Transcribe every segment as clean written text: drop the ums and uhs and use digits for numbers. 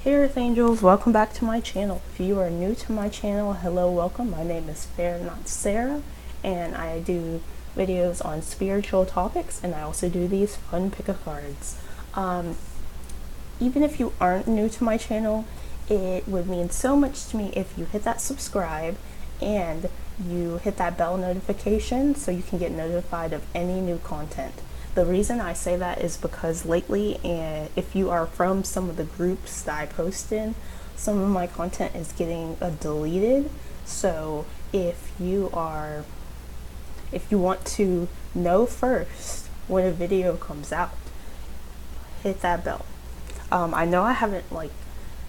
Hey Earth Angels, welcome back to my channel. If you are new to my channel, hello, welcome. My name is Farrah, not Sarah, and I do videos on spiritual topics, and I also do these fun pick-a-cards. Even if you aren't new to my channel, it would mean so much to me if you hit that subscribe and you hit that bell notification so you can get notified of any new content. The reason I say that is because lately, and if you are from some of the groups that I post in, some of my content is getting deleted. So if you want to know first when a video comes out, hit that bell. I know I haven't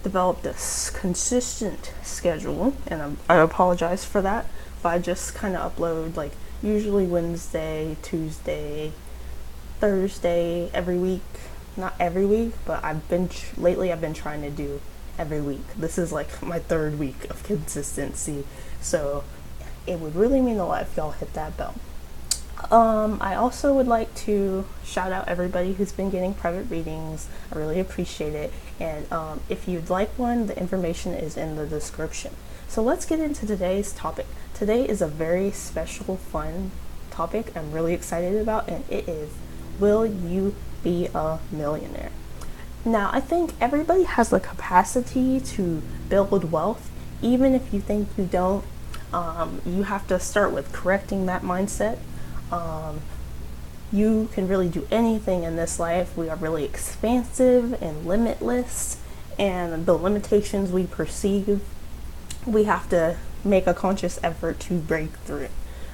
developed a consistent schedule, and I apologize for that, but I just kind of upload usually Wednesday, Tuesday, Thursday every week. Not every week, but lately I've been trying to do every week. This is like my third week of consistency, so it would really mean a lot if y'all hit that bell. I also would like to shout out everybody who's been getting private readings. I really appreciate it, and if you'd like one, the information is in the description. So let's get into today's topic. Today is a very special, fun topic I'm really excited about, and it is, will you be a millionaire? Now, I think everybody has the capacity to build wealth. Even if you think you don't, you have to start with correcting that mindset. You can really do anything in this life. We are really expansive and limitless, and the limitations we perceive, we have to make a conscious effort to break through.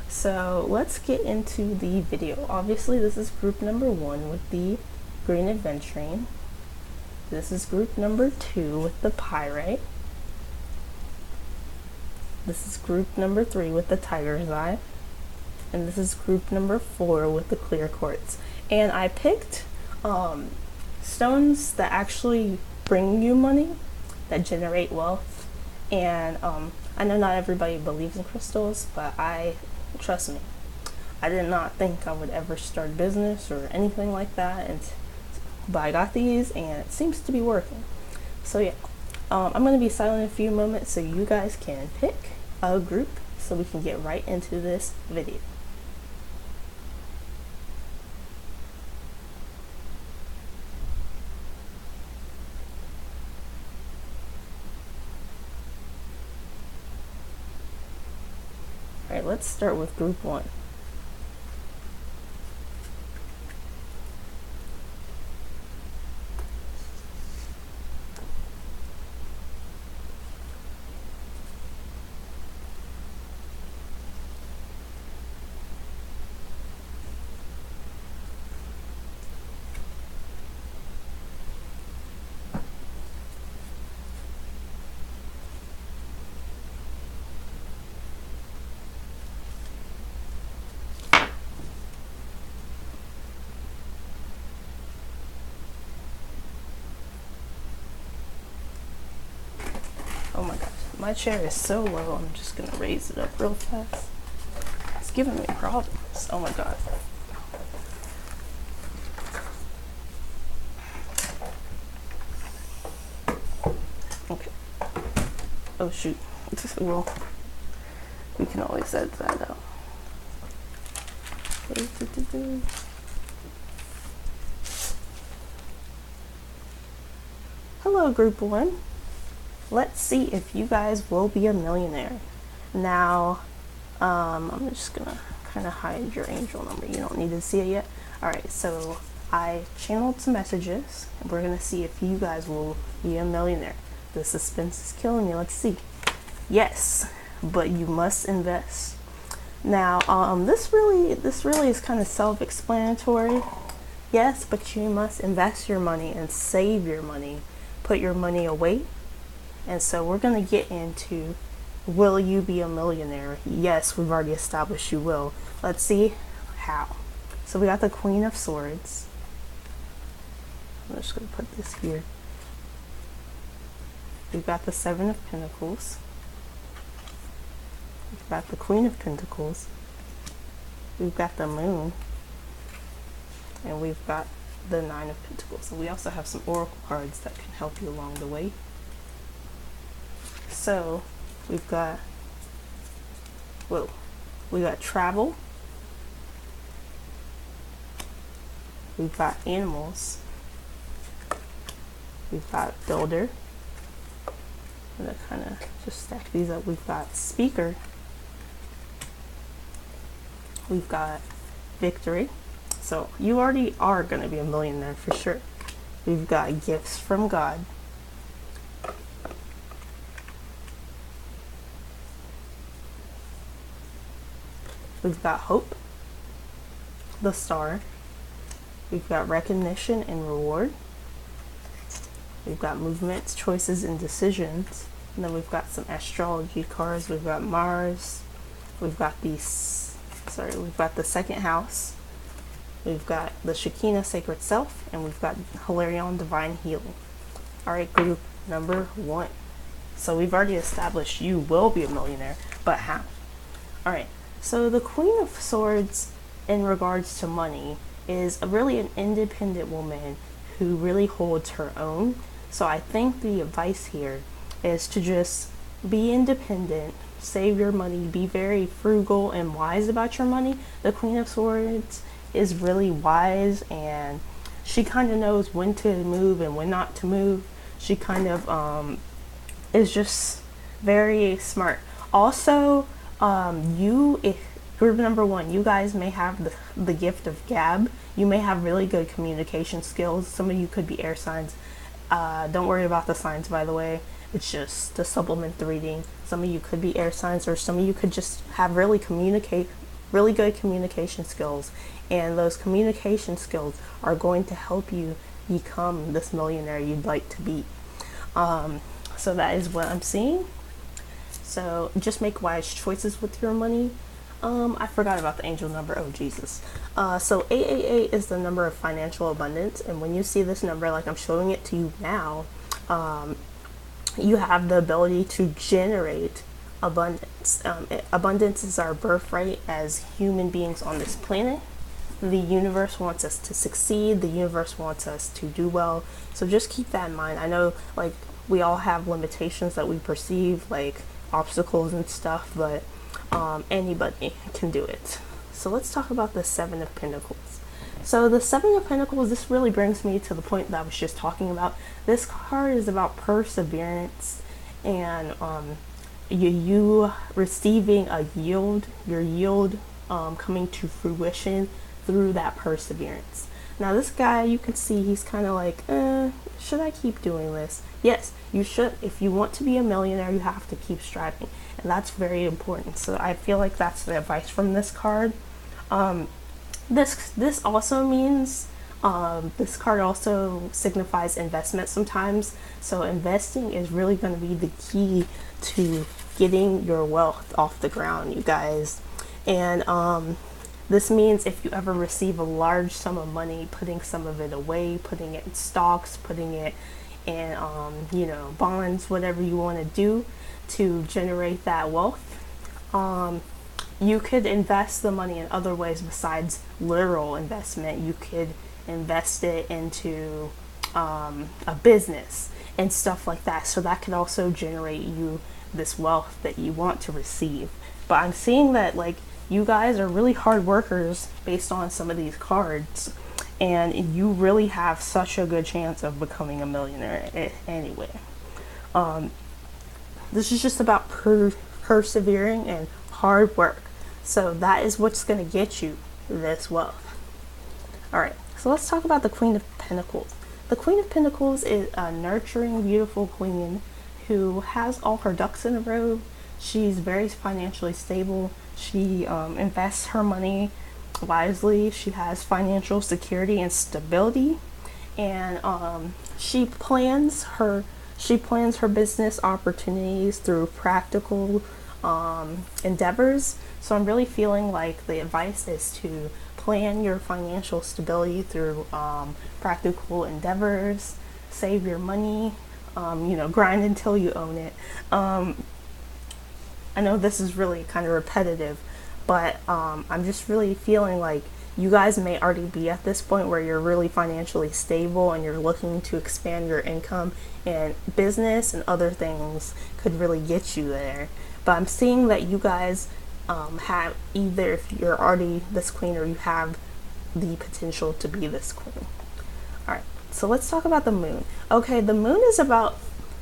So let's get into the video. Obviously, this is group number 1 with the green Adventurine. This is group number 2 with the Pyrite. This is group number 3 with the Tiger's Eye. And this is group number 4 with the clear quartz. And I picked stones that actually bring you money, that generate wealth. And I know not everybody believes in crystals, but trust me, I did not think I would ever start a business or anything like that, but I got these and it seems to be working. So yeah, I'm going to be silent in a few moments so you guys can pick a group so we can get right into this video. Alright, let's start with group 1. Oh my gosh, my chair is so low, I'm just gonna raise it up real fast. It's giving me problems. Oh my god. Okay. Oh shoot. Well, we can always edit that out. Hello, group 1. Let's see if you guys will be a millionaire. Now, I'm just gonna kind of hide your angel number. You don't need to see it yet. Alright, so I channeled some messages, and we're gonna see if you guys will be a millionaire. The suspense is killing me. Let's see. Yes, but you must invest. Now, this really is kind of self-explanatory. Yes, but you must invest your money and save your money. Put your money away. And so we're going to get into, will you be a millionaire? Yes, we've already established you will. Let's see how. So we got the Queen of Swords. I'm just going to put this here. We've got the Seven of Pentacles. We've got the Queen of Pentacles. We've got the Moon. And we've got the Nine of Pentacles. So we also have some oracle cards that can help you along the way. So we've got, whoa, we got travel, we've got animals, we've got builder. I'm gonna kind of just stack these up. We've got speaker, we've got victory. So you already are gonna be a millionaire for sure. We've got gifts from God. We've got hope, the star. We've got recognition and reward. We've got movements, choices, and decisions. And then we've got some astrology cards. We've got Mars. We've got we've got the second house. We've got the Shekinah, sacred self, and we've got Hilarion, divine healing. All right, group number 1. So we've already established you will be a millionaire, but how? All right. So the Queen of Swords, in regards to money, is really an independent woman who really holds her own. So I think the advice here is to just be independent, save your money, be very frugal and wise about your money. The Queen of Swords is really wise, and she kind of knows when to move and when not to move. She kind of is just very smart. Also, if group number 1, you guys may have the gift of gab. You may have really good communication skills. Some of you could be air signs. Don't worry about the signs, by the way. It's just to supplement the reading. Some of you could be air signs, or some of you could just have really good communication skills. And those communication skills are going to help you become this millionaire you'd like to be. So that is what I'm seeing. So just make wise choices with your money. I forgot about the angel number. Oh, Jesus. So 888 is the number of financial abundance. And when you see this number, like I'm showing it to you now, you have the ability to generate abundance. Abundance is our birthright as human beings on this planet. The universe wants us to succeed. The universe wants us to do well. So just keep that in mind. I know, like, we all have limitations that we perceive, like obstacles and stuff, but anybody can do it. So let's talk about the 7 of Pentacles. So the 7 of Pentacles, this really brings me to the point that I was just talking about. This card is about perseverance and you receiving a yield, your yield coming to fruition through that perseverance. Now this guy, you can see he's kind of like, should I keep doing this? Yes, you should. If you want to be a millionaire, you have to keep striving. And that's very important. So I feel like that's the advice from this card. This also means, this card also signifies investment sometimes. So investing is really going to be the key to getting your wealth off the ground, you guys. And this means if you ever receive a large sum of money, putting some of it away, putting it in stocks, putting it in, bonds, whatever you want to do to generate that wealth. You could invest the money in other ways besides literal investment. You could invest it into a business and stuff like that. So that could also generate you this wealth that you want to receive. But I'm seeing that, like, you guys are really hard workers based on some of these cards, and you really have such a good chance of becoming a millionaire anyway. This is just about persevering and hard work. So that is what's going to get you this wealth. All right, so let's talk about the Queen of Pentacles. The Queen of Pentacles is a nurturing, beautiful queen who has all her ducks in a row. She's very financially stable. She invests her money wisely. She has financial security and stability, and she plans her business opportunities through practical endeavors. So I'm really feeling like the advice is to plan your financial stability through practical endeavors. Save your money, grind until you own it. I know this is really kind of repetitive, but I'm just really feeling like you guys may already be at this point where you're really financially stable and you're looking to expand your income, and business and other things could really get you there. But I'm seeing that you guys have, either if you're already this queen or you have the potential to be this queen. All right, so let's talk about the moon. Okay, the moon is about,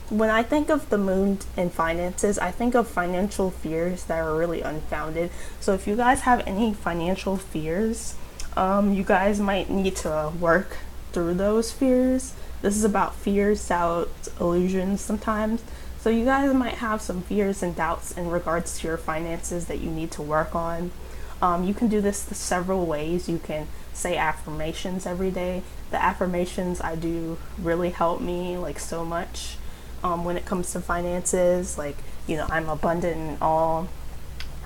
when I think of the moon and finances, I think of financial fears that are really unfounded. So if you guys have any financial fears, you guys might need to work through those fears. This is about fears, doubts, illusions sometimes. So you guys might have some fears and doubts in regards to your finances that you need to work on. You can do this several ways. You can say affirmations every day. The affirmations I do really help me like so much when it comes to finances. Like, you know, I'm abundant in all,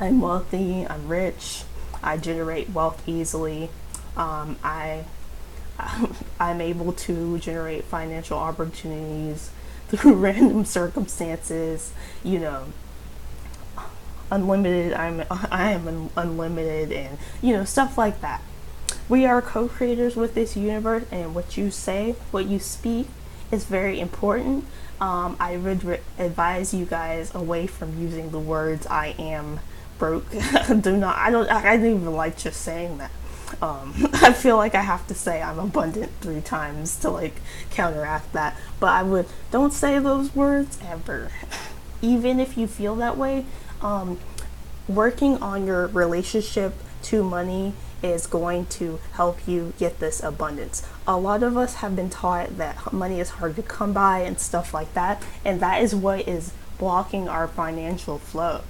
I'm wealthy, I'm rich, I generate wealth easily, I'm able to generate financial opportunities through random circumstances, you know, unlimited, I am unlimited, and you know, stuff like that. We are co-creators with this universe, and what you say, what you speak is very important. I would advise you guys away from using the words "I am broke." I don't even like just saying that. I feel like I have to say I'm abundant 3 times to like counteract that. But don't say those words ever. Even if you feel that way, working on your relationship to money is going to help you get this abundance. A lot of us have been taught that money is hard to come by and stuff like that, and that is what is blocking our financial flow.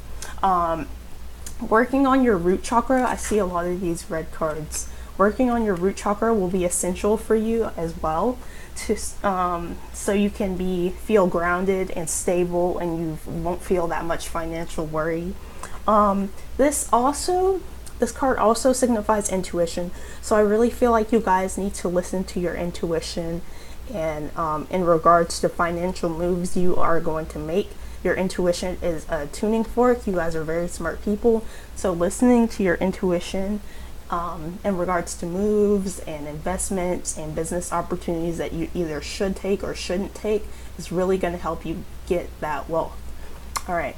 Working on your root chakra, I see a lot of these red cards. Working on your root chakra will be essential for you as well, to so you can feel grounded and stable, and you won't feel that much financial worry. This card also signifies intuition, so I really feel like you guys need to listen to your intuition, and in regards to financial moves you are going to make. Your intuition is a tuning fork. You guys are very smart people, so listening to your intuition in regards to moves and investments and business opportunities that you either should take or shouldn't take is really going to help you get that wealth. All right.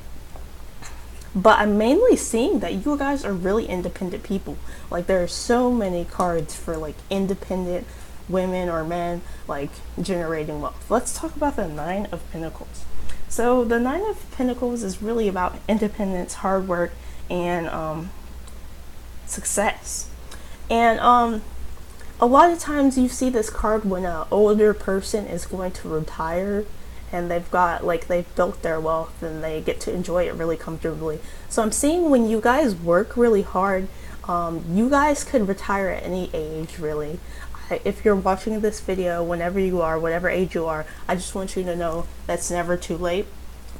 But I'm mainly seeing that you guys are really independent people. Like, there are so many cards for like independent women or men, like generating wealth. Let's talk about the 9 of Pentacles. So the 9 of Pentacles is really about independence, hard work, and success. And a lot of times you see this card when an older person is going to retire, and they've built their wealth and they get to enjoy it really comfortably. So I'm seeing when you guys work really hard, you guys could retire at any age, really. If you're watching this video, whenever you are, whatever age you are, I just want you to know that's never too late.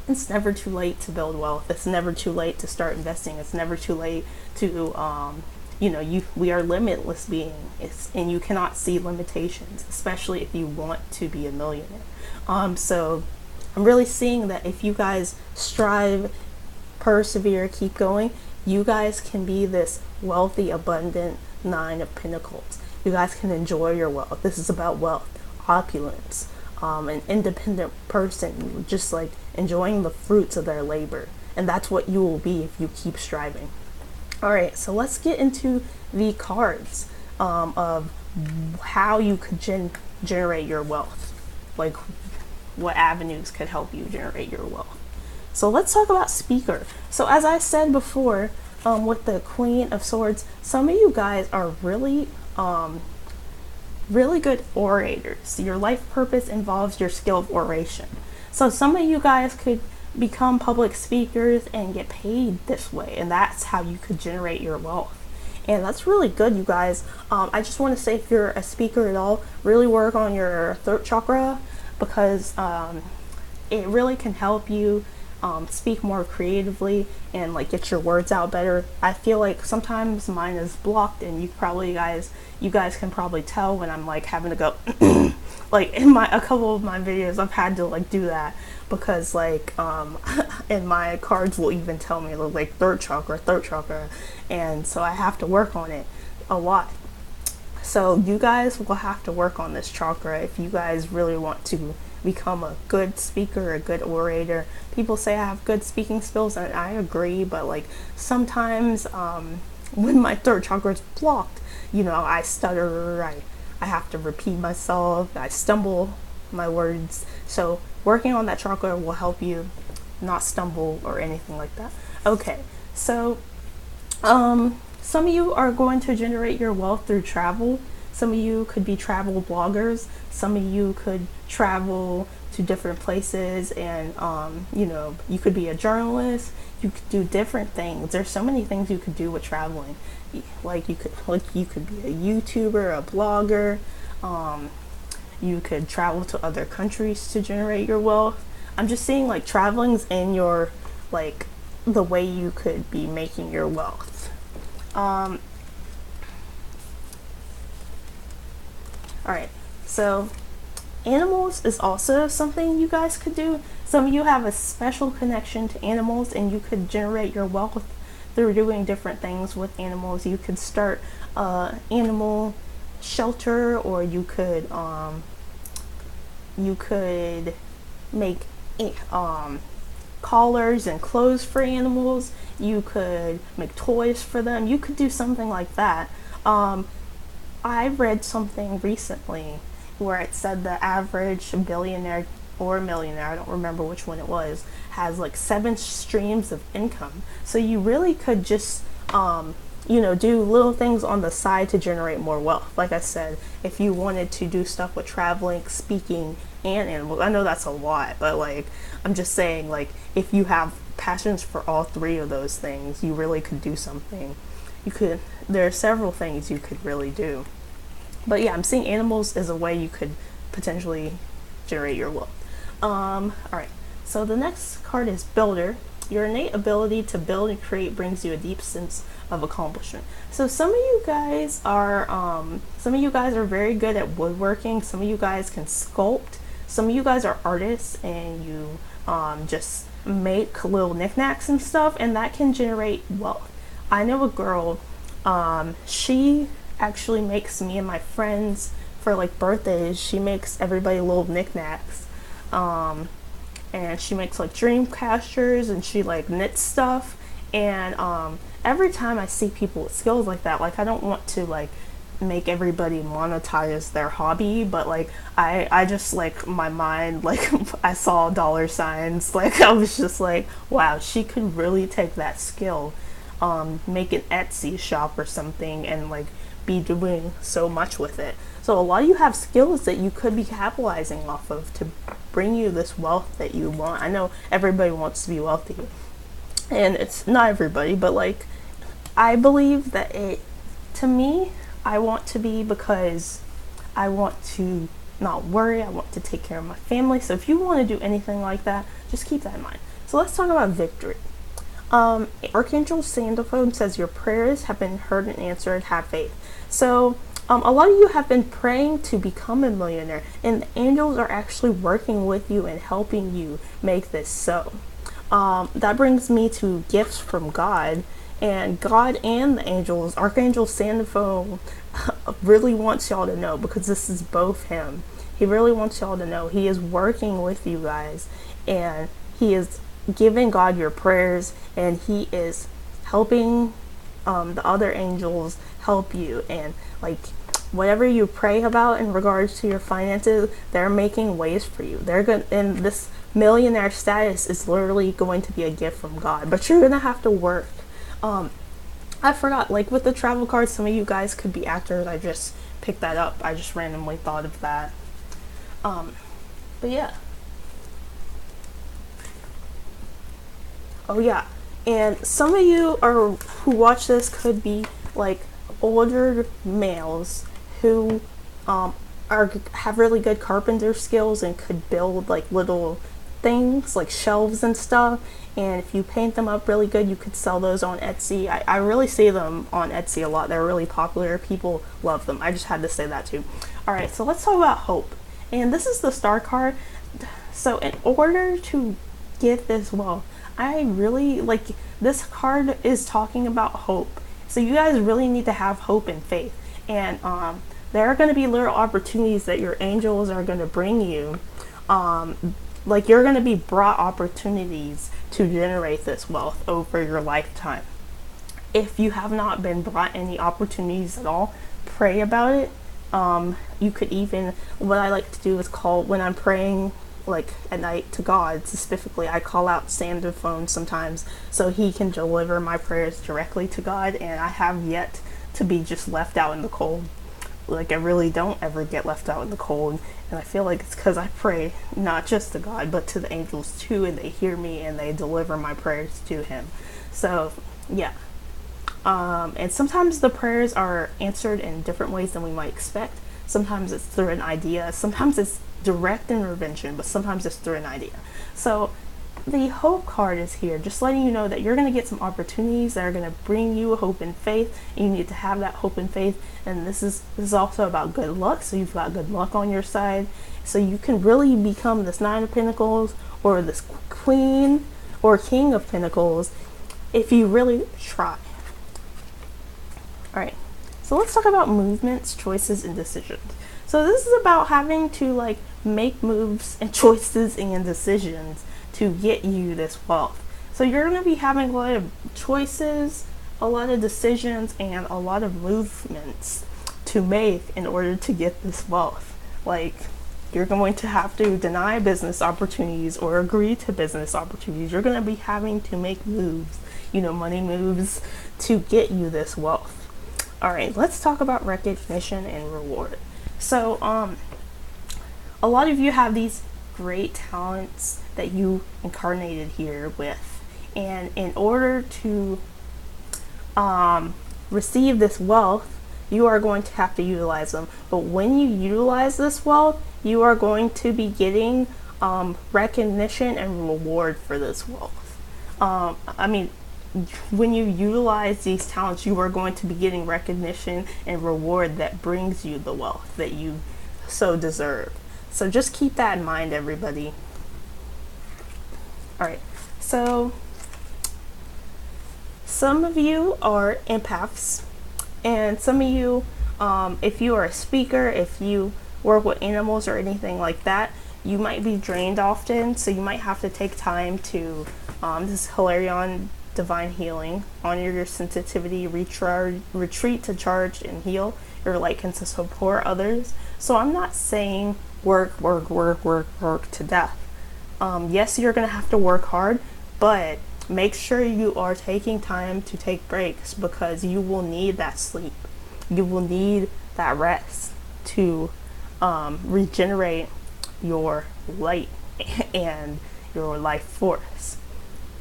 It's never too late to build wealth. It's never too late to start investing. It's never too late to, we are limitless beings, and you cannot see limitations, especially if you want to be a millionaire. So I'm really seeing that if you guys strive, persevere, keep going, you guys can be this wealthy, abundant 9 of Pentacles. You guys can enjoy your wealth. This is about wealth, opulence, an independent person, just like enjoying the fruits of their labor. And that's what you will be if you keep striving. All right, so let's get into the cards of how you could generate your wealth. Like, what avenues could help you generate your wealth. So let's talk about speaker. So as I said before, with the Queen of Swords, some of you guys are really good orators. Your life purpose involves your skill of oration. So some of you guys could become public speakers and get paid this way, and that's how you could generate your wealth. And that's really good, you guys. I just want to say, if you're a speaker at all, really work on your throat chakra, because it really can help you speak more creatively and like get your words out better. I feel like sometimes mine is blocked, and you guys can probably tell when I'm like having to go like in a couple of my videos I've had to like do that, because like and my cards will even tell me like throat chakra, and so I have to work on it a lot. So you guys will have to work on this chakra if you guys really want to become a good speaker, a good orator. People say I have good speaking skills, and I agree, but like sometimes when my third chakra is blocked, you know, I stutter, I have to repeat myself, I stumble my words. So working on that chakra will help you not stumble or anything like that. Okay, so some of you are going to generate your wealth through travel. Some of you could be travel bloggers. Some of you could travel to different places, and you know, you could be a journalist. You could do different things. There's so many things you could do with traveling. Like you could be a YouTuber, a blogger. You could travel to other countries to generate your wealth. I'm just seeing like traveling's in your, like, the way you could be making your wealth. All right, so animals is also something you guys could do. Some of you have a special connection to animals, and you could generate your wealth through doing different things with animals. You could start a animal shelter, or you could make collars and clothes for animals. You could make toys for them. You could do something like that. I read something recently where it said the average billionaire or millionaire, I don't remember which one it was, has like 7 streams of income. So you really could just you know, do little things on the side to generate more wealth. Like I said, if you wanted to do stuff with traveling, speaking, and animals, I know that's a lot, but like, I'm just saying, like, if you have passions for all 3 of those things, you really could do something. There are several things you could really do. But yeah, I'm seeing animals as a way you could potentially generate your wealth. All right, so the next card is Builder. Your innate ability to build and create brings you a deep sense of accomplishment. So some of you guys are very good at woodworking. Some of you guys can sculpt. Some of you guys are artists, and you just make little knickknacks and stuff, and that can generate wealth. I know a girl, she actually makes me and my friends, for like birthdays, she makes everybody little knickknacks. And she makes like dream catchers, and she like knits stuff. And every time I see people with skills like that, like, I don't want to like make everybody monetize their hobby, but like I just, like, my mind, like, I saw dollar signs, like, I was just like, wow, she could really take that skill, make an Etsy shop or something, and like be doing so much with it. So a lot of you have skills that you could be capitalizing off of to bring you this wealth that you want. I know everybody wants to be wealthy, and it's not everybody, but like, I believe that to me, I want to be, because I want to not worry, I want to take care of my family. So if you want to do anything like that, just keep that in mind. So let's talk about victory. Archangel Sandalphone says your prayers have been heard and answered, have faith. So a lot of you have been praying to become a millionaire, and the angels are actually working with you and helping you make this so. That brings me to gifts from God, and God and the angels, Archangel Sandalphone, really wants y'all to know, because this is both him. He really wants y'all to know he is working with you guys, and he is giving God your prayers, and he is helping the other angels help you. And like, whatever you pray about in regards to your finances, they're making ways for you. They're good, and this millionaire status is literally going to be a gift from God, but you're gonna have to work. I forgot, like with the travel cards, some of you guys could be actors. I just picked that up. I just randomly thought of that. But yeah. Oh yeah, and some of you who watch this could be like older males who have really good carpenter skills and could build like little things like shelves and stuff. And if you paint them up really good, you could sell those on Etsy. I really see them on Etsy a lot. They're really popular. People love them. I just had to say that too. All right, so let's talk about hope. And this is the star card. So in order to get this wealth, I really like, this card is talking about hope. So you guys really need to have hope and faith. And there are going to be little opportunities that your angels are going to bring you. Like you're going to be brought opportunities to generate this wealth over your lifetime. If you have not been brought any opportunities at all, pray about it. You could even, what I like to do is call, when I'm praying like at night to God specifically, I call out Santa phone sometimes so he can deliver my prayers directly to God, and I have yet to be just left out in the cold. Like I really don't ever get left out in the cold, and I feel like it's because I pray not just to God but to the angels too, and they hear me and they deliver my prayers to him. So yeah. And sometimes the prayers are answered in different ways than we might expect. Sometimes it's through an idea, sometimes it's direct intervention, but sometimes it's through an idea. So the hope card is here, just letting you know that you're going to get some opportunities that are going to bring you hope and faith, and you need to have that hope and faith. And this is also about good luck, so you've got good luck on your side, so you can really become this Nine of Pentacles or this Queen or King of Pentacles if you really try. Alright, so let's talk about movements, choices, and decisions. So this is about having to like make moves and choices and decisions to get you this wealth. So you're going to be having a lot of choices, a lot of decisions, and a lot of movements to make in order to get this wealth. Like you're going to have to deny business opportunities or agree to business opportunities. You're going to be having to make moves, money moves to get you this wealth. All right, let's talk about recognition and reward. So, a lot of you have these great talents that you incarnated here with, and in order to receive this wealth, you are going to have to utilize them. But when you utilize this wealth, you are going to be getting recognition and reward for this wealth. When you utilize these talents, you are going to be getting recognition and reward that brings you the wealth that you so deserve. So just keep that in mind, everybody. All right, so some of you are empaths, and some of you, if you are a speaker, if you work with animals or anything like that, you might be drained often, so you might have to take time to, this is Hilarion Divine Healing, honor your sensitivity, retreat to charge and heal. Your light can support others. So I'm not saying work to death. Yes, you're going to have to work hard, but make sure you are taking time to take breaks, because you will need that sleep. You will need that rest to regenerate your light and your life force.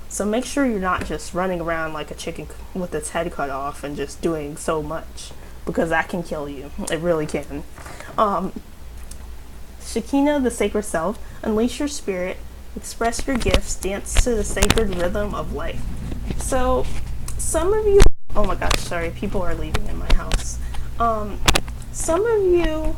So make sure you're not just running around like a chicken with its head cut off and just doing so much, because that can kill you. It really can. Shekinah, the sacred self, unleash your spirit, express your gifts, dance to the sacred rhythm of life. So some of you, oh my gosh, sorry, people are leaving in my house. Some of you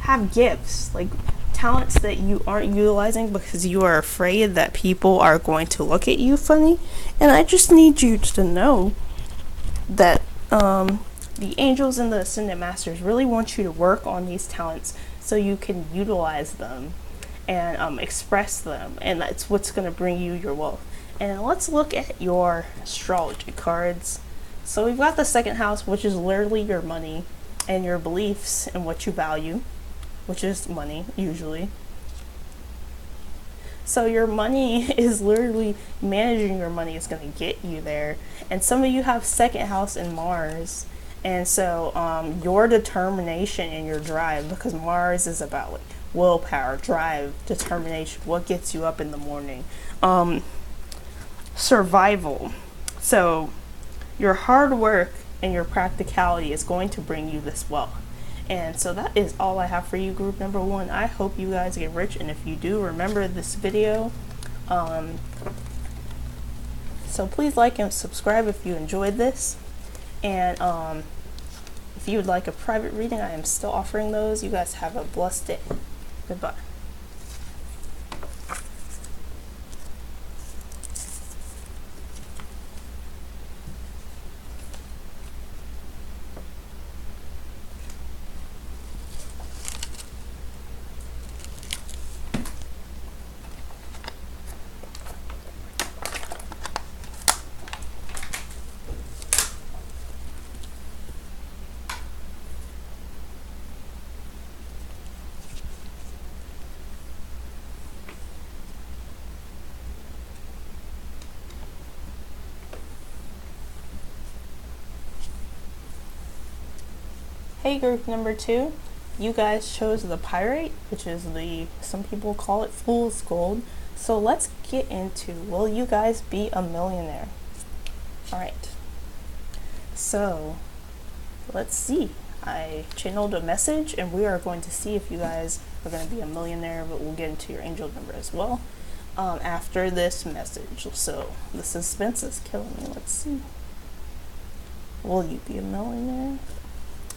have gifts, like talents that you aren't utilizing because you are afraid that people are going to look at you funny. And I just need you to know that the angels and the ascended masters really want you to work on these talents so you can utilize them and express them, and that's what's going to bring you your wealth. And let's look at your astrology cards. So we've got the second house, which is literally your money and your beliefs and what you value, which is money usually. So your money is literally, managing your money is going to get you there. And some of you have second house in Mars, and so your determination and your drive, because Mars is about like willpower, drive, determination, what gets you up in the morning, survival. So your hard work and your practicality is going to bring you this wealth. And so that is all I have for you, group number one. I hope you guys get rich, and if you do, remember this video. So please like and subscribe if you enjoyed this. And if you would like a private reading, I am still offering those. You guys have a blessed day. Goodbye. Hey, group number 2. You guys chose the pyrite, which is some people call it fool's gold. So let's get into, will you guys be a millionaire? Alright. So, let's see. I channeled a message and we are going to see if you guys are going to be a millionaire, but we'll get into your angel number as well after this message. So, the suspense is killing me. Let's see. Will you be a millionaire?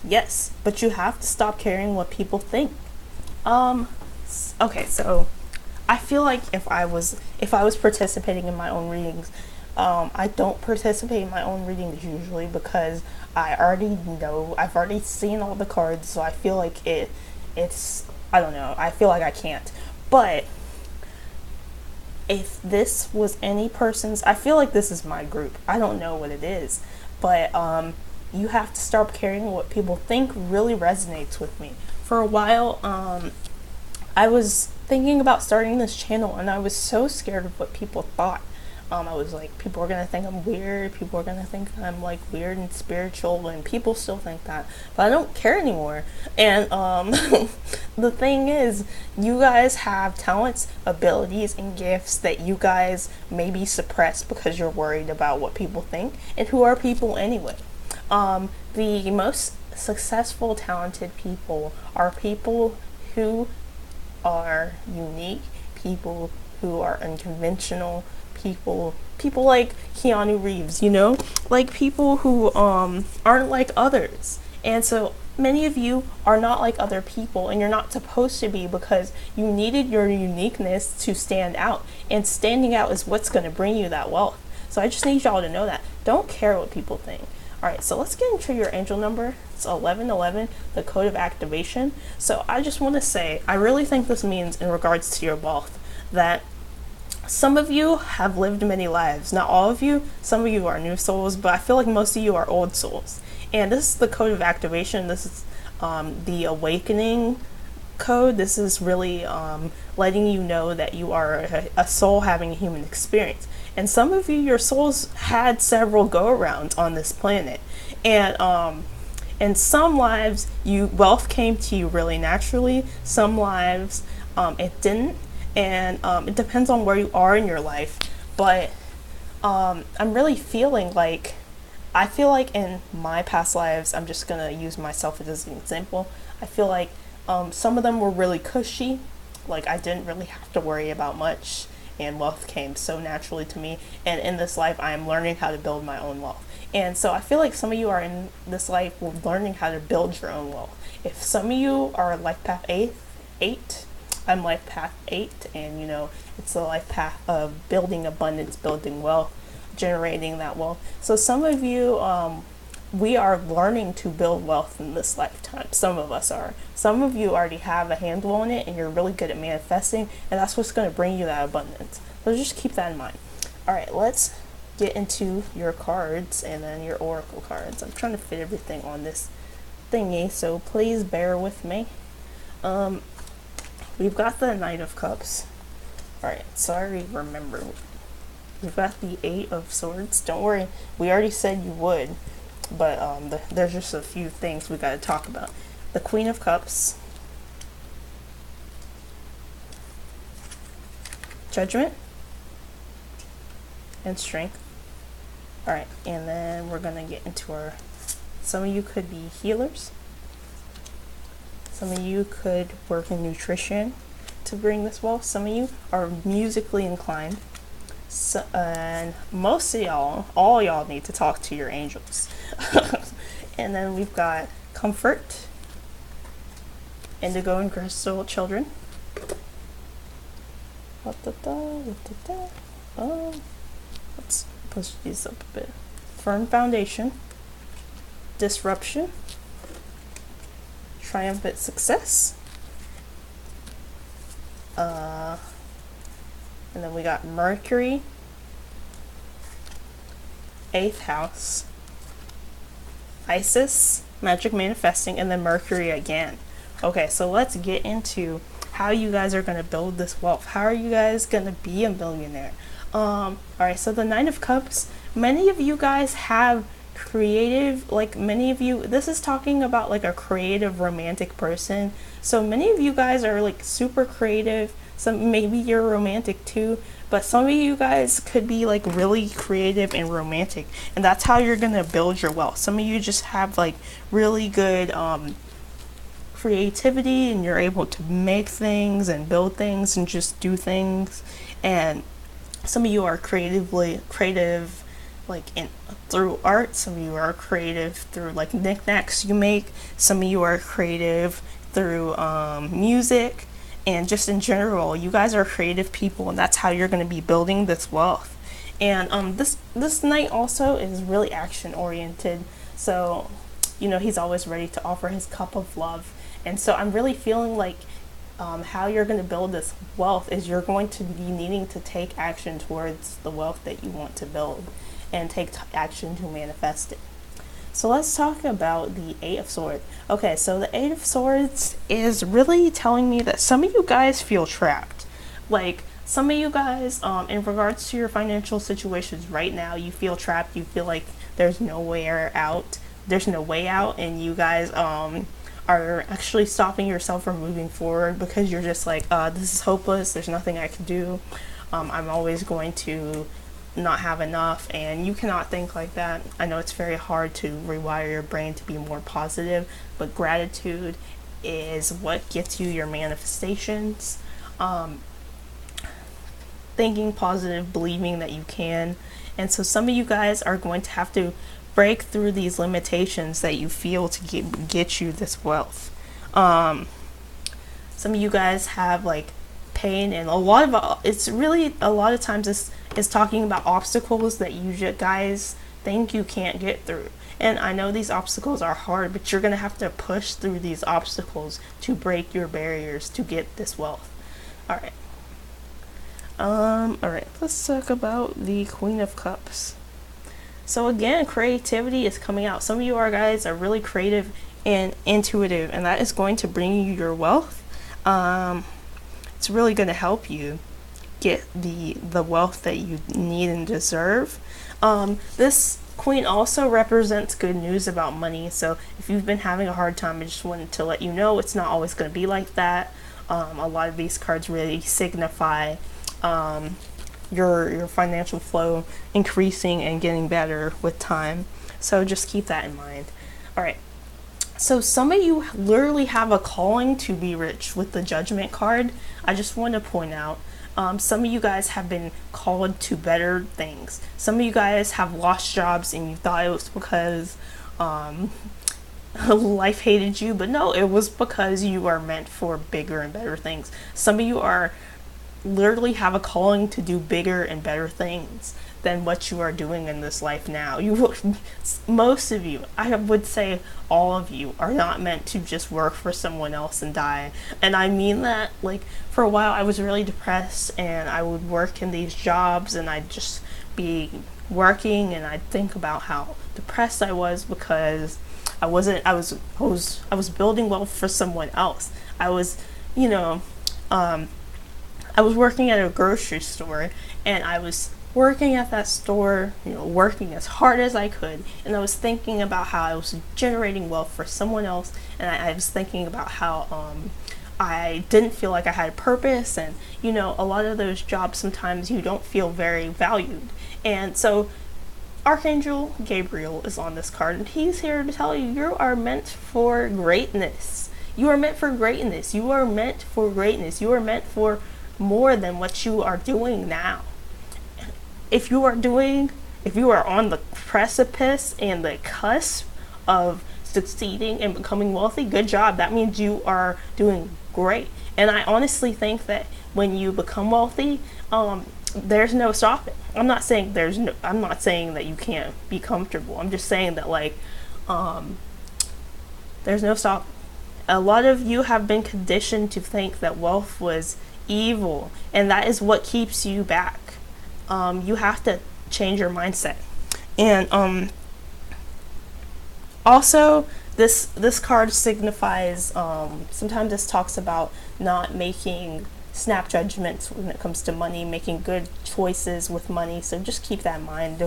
Yes, but you have to stop caring what people think. Okay, so I feel like if I was participating in my own readings, I don't participate in my own readings usually because I've already seen all the cards, so I feel like I don't know, I feel like I can't. But if this was any person's, I feel like this is my group. I don't know what it is, but you have to start caring what people think really resonates with me. For a while, I was thinking about starting this channel and I was so scared of what people thought. I was like, people are gonna think I'm weird, people are gonna think I'm like weird and spiritual, and people still think that, but I don't care anymore. And the thing is, you guys have talents, abilities, and gifts that you guys maybe suppress because you're worried about what people think. And who are people anyway? The most successful, talented people are people who are unique, people who are unconventional, people like Keanu Reeves, you know, like people who aren't like others. And so many of you are not like other people, and you're not supposed to be, because you needed your uniqueness to stand out, and standing out is what's going to bring you that wealth. So I just need y'all to know that. Don't care what people think. Alright, so let's get into your angel number. It's 1111, the code of activation. So I just want to say, I really think this means, in regards to your wealth, that some of you have lived many lives. Not all of you. Some of you are new souls, but I feel like most of you are old souls. And this is the code of activation. This is the awakening code. This is really letting you know that you are a soul having a human experience. And some of you, your souls had several go-arounds on this planet. And in some lives, wealth came to you really naturally. Some lives, it didn't. And it depends on where you are in your life. But I'm really feeling like, I feel like in my past lives, I'm just going to use myself as an example. I feel like some of them were really cushy. Like, I didn't really have to worry about much, and wealth came so naturally to me. And in this life, I am learning how to build my own wealth. And so I feel like some of you are in this life learning how to build your own wealth. If some of you are life path 8, I'm life path 8, and you know, it's the life path of building abundance, building wealth, generating that wealth. So some of you, we are learning to build wealth in this lifetime. Some of us are. Some of you already have a handle on it, and you're really good at manifesting, and that's what's going to bring you that abundance. So just keep that in mind. All right, let's get into your cards and then your oracle cards. I'm trying to fit everything on this thingy, so please bear with me. We've got the Knight of Cups. All right, sorry, remember. We've got the 8 of Swords. Don't worry, we already said you would. But there's just a few things we got to talk about. The Queen of Cups, Judgment, and Strength. Alright, and then we're going to get into some of you could be healers. Some of you could work in nutrition to bring this wealth. Some of you are musically inclined. So, and most of y'all, all y'all need to talk to your angels. And then we've got Comfort, Indigo and Crystal Children. Let's push these up a bit. Firm Foundation, Disruption, Triumphant Success. And then we got Mercury, 8th house, Isis, Magic Manifesting, and then Mercury again. Okay, so let's get into how you guys are going to build this wealth. How are you guys going to be a millionaire? Alright, so the Nine of Cups, many of you guys have creative, like many of you, this is talking about like a creative romantic person. So many of you guys are like super creative. Some, maybe you're romantic too, but some of you guys could be like really creative and romantic, and that's how you're gonna build your wealth. Some of you just have like really good creativity, and you're able to make things and build things and just do things. And some of you are creative like in through art. Some of you are creative through like knickknacks you make. Some of you are creative through music, and just in general, you guys are creative people, and that's how you're going to be building this wealth. And this knight also is really action oriented, so you know he's always ready to offer his cup of love. And so I'm really feeling like how you're going to build this wealth is you're going to be needing to take action towards the wealth that you want to build, and take action to manifest it. So let's talk about the Eight of Swords. Okay, so the Eight of Swords is really telling me that some of you guys feel trapped. Like, some of you guys, in regards to your financial situations right now, you feel trapped. You feel like there's no way out. There's no way out, and you guys are actually stopping yourself from moving forward because you're just like, this is hopeless. There's nothing I can do. I'm always going to not have enough. And you cannot think like that. I know it's very hard to rewire your brain to be more positive, but gratitude is what gets you your manifestations. Thinking positive, believing that you can. And so some of you guys are going to have to break through these limitations that you feel to get you this wealth. Some of you guys have like pain, and a lot of times it's talking about obstacles that you guys think you can't get through. And I know these obstacles are hard, but you're gonna have to push through these obstacles to break your barriers to get this wealth. All right, let's talk about the Queen of Cups. So again, creativity is coming out. Some of you guys are really creative and intuitive, and that is going to bring you your wealth. It's really going to help you get the wealth that you need and deserve. This Queen also represents good news about money. So if you've been having a hard time, I just wanted to let you know it's not always going to be like that. A lot of these cards really signify your financial flow increasing and getting better with time. So just keep that in mind. All right. So some of you literally have a calling to be rich with the Judgment card. I just want to point out, some of you guys have been called to better things. Some of you guys have lost jobs and you thought it was because life hated you, but no, it was because you are meant for bigger and better things. Some of you are literally have a calling to do bigger and better things than what you are doing in this life now. Most of you, I would say all of you, are not meant to just work for someone else and die. And I mean that, like, for a while I was really depressed, and I would work in these jobs, and I'd just be working, and I'd think about how depressed I was because I was building wealth for someone else. I was working at a grocery store, and I was working at that store, working as hard as I could, and I was thinking about how I was generating wealth for someone else, and I was thinking about how I didn't feel like I had a purpose, and a lot of those jobs sometimes you don't feel very valued. And so Archangel Gabriel is on this card, and he's here to tell you you are meant for greatness. You are meant for greatness. You are meant for greatness. You are meant for more than what you are doing now. If you are on the precipice and the cusp of succeeding and becoming wealthy, good job. That means you are doing great. And I honestly think that when you become wealthy, there's no stopping. I'm not saying that you can't be comfortable. I'm just saying that there's no stopping. A lot of you have been conditioned to think that wealth was evil, and that is what keeps you back. You have to change your mindset. And also this card signifies, sometimes this talks about not making snap judgments when it comes to money, making good choices with money. So just keep that in mind.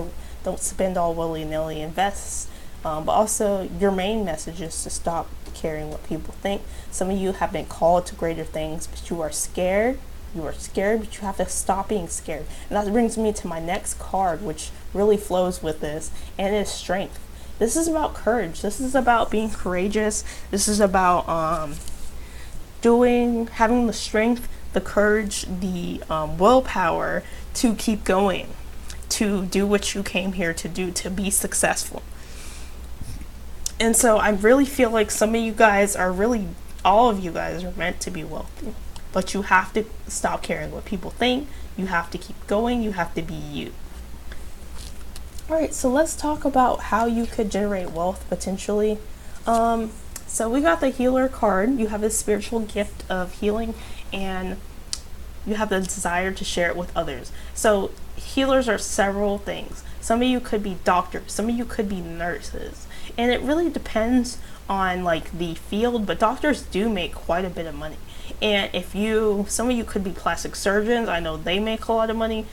Don't spend all willy-nilly. Invest. But also, your main message is to stop caring what people think. Some of you have been called to greater things, but you are scared. You are scared, but you have to stop being scared. And that brings me to my next card, which really flows with this, and it is strength. This is about courage. This is about being courageous. This is about having the strength, the courage, the willpower to keep going, to do what you came here to do, to be successful. And so I really feel like some of you guys are all of you guys are meant to be wealthy. But you have to stop caring what people think. You have to keep going. You have to be you. Alright, so let's talk about how you could generate wealth potentially. So we got the healer card. You have a spiritual gift of healing, and you have the desire to share it with others. So healers are several things. Some of you could be doctors. Some of you could be nurses. And it really depends on like the field, but doctors do make quite a bit of money. And some of you could be plastic surgeons. I know they make a lot of money.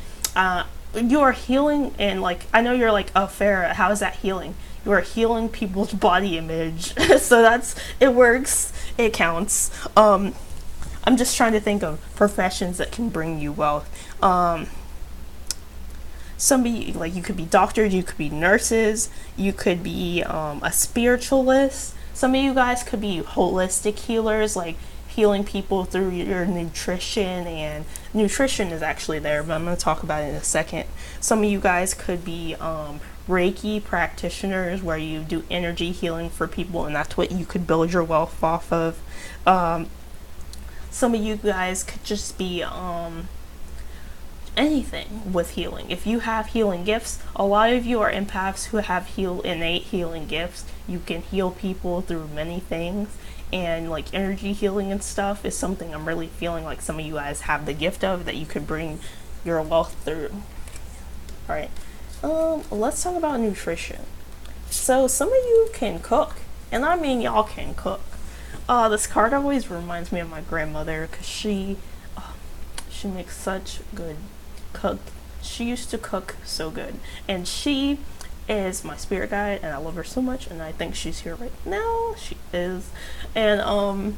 You are healing, and like, I know you're like, oh, Farrah, how is that healing? You are healing people's body image. So it works. It counts. I'm just trying to think of professions that can bring you wealth. Somebody, like, you could be doctors, you could be nurses, you could be a spiritualist. Some of you guys could be holistic healers, like healing people through your nutrition, and nutrition is actually there, but I'm going to talk about it in a second. Some of you guys could be Reiki practitioners, where you do energy healing for people, and that's what you could build your wealth off of. Some of you guys could just be anything with healing. If you have healing gifts, a lot of you are empaths who have innate healing gifts. You can heal people through many things, and like energy healing and stuff is something I'm really feeling like some of you guys have the gift of, that you could bring your wealth through. All right, let's talk about nutrition. So some of you can cook, and I mean y'all can cook. This card always reminds me of my grandmother, because she makes such good cook. She used to cook so good, and she is my spirit guide, and I love her so much, and I think she's here right now. She is. And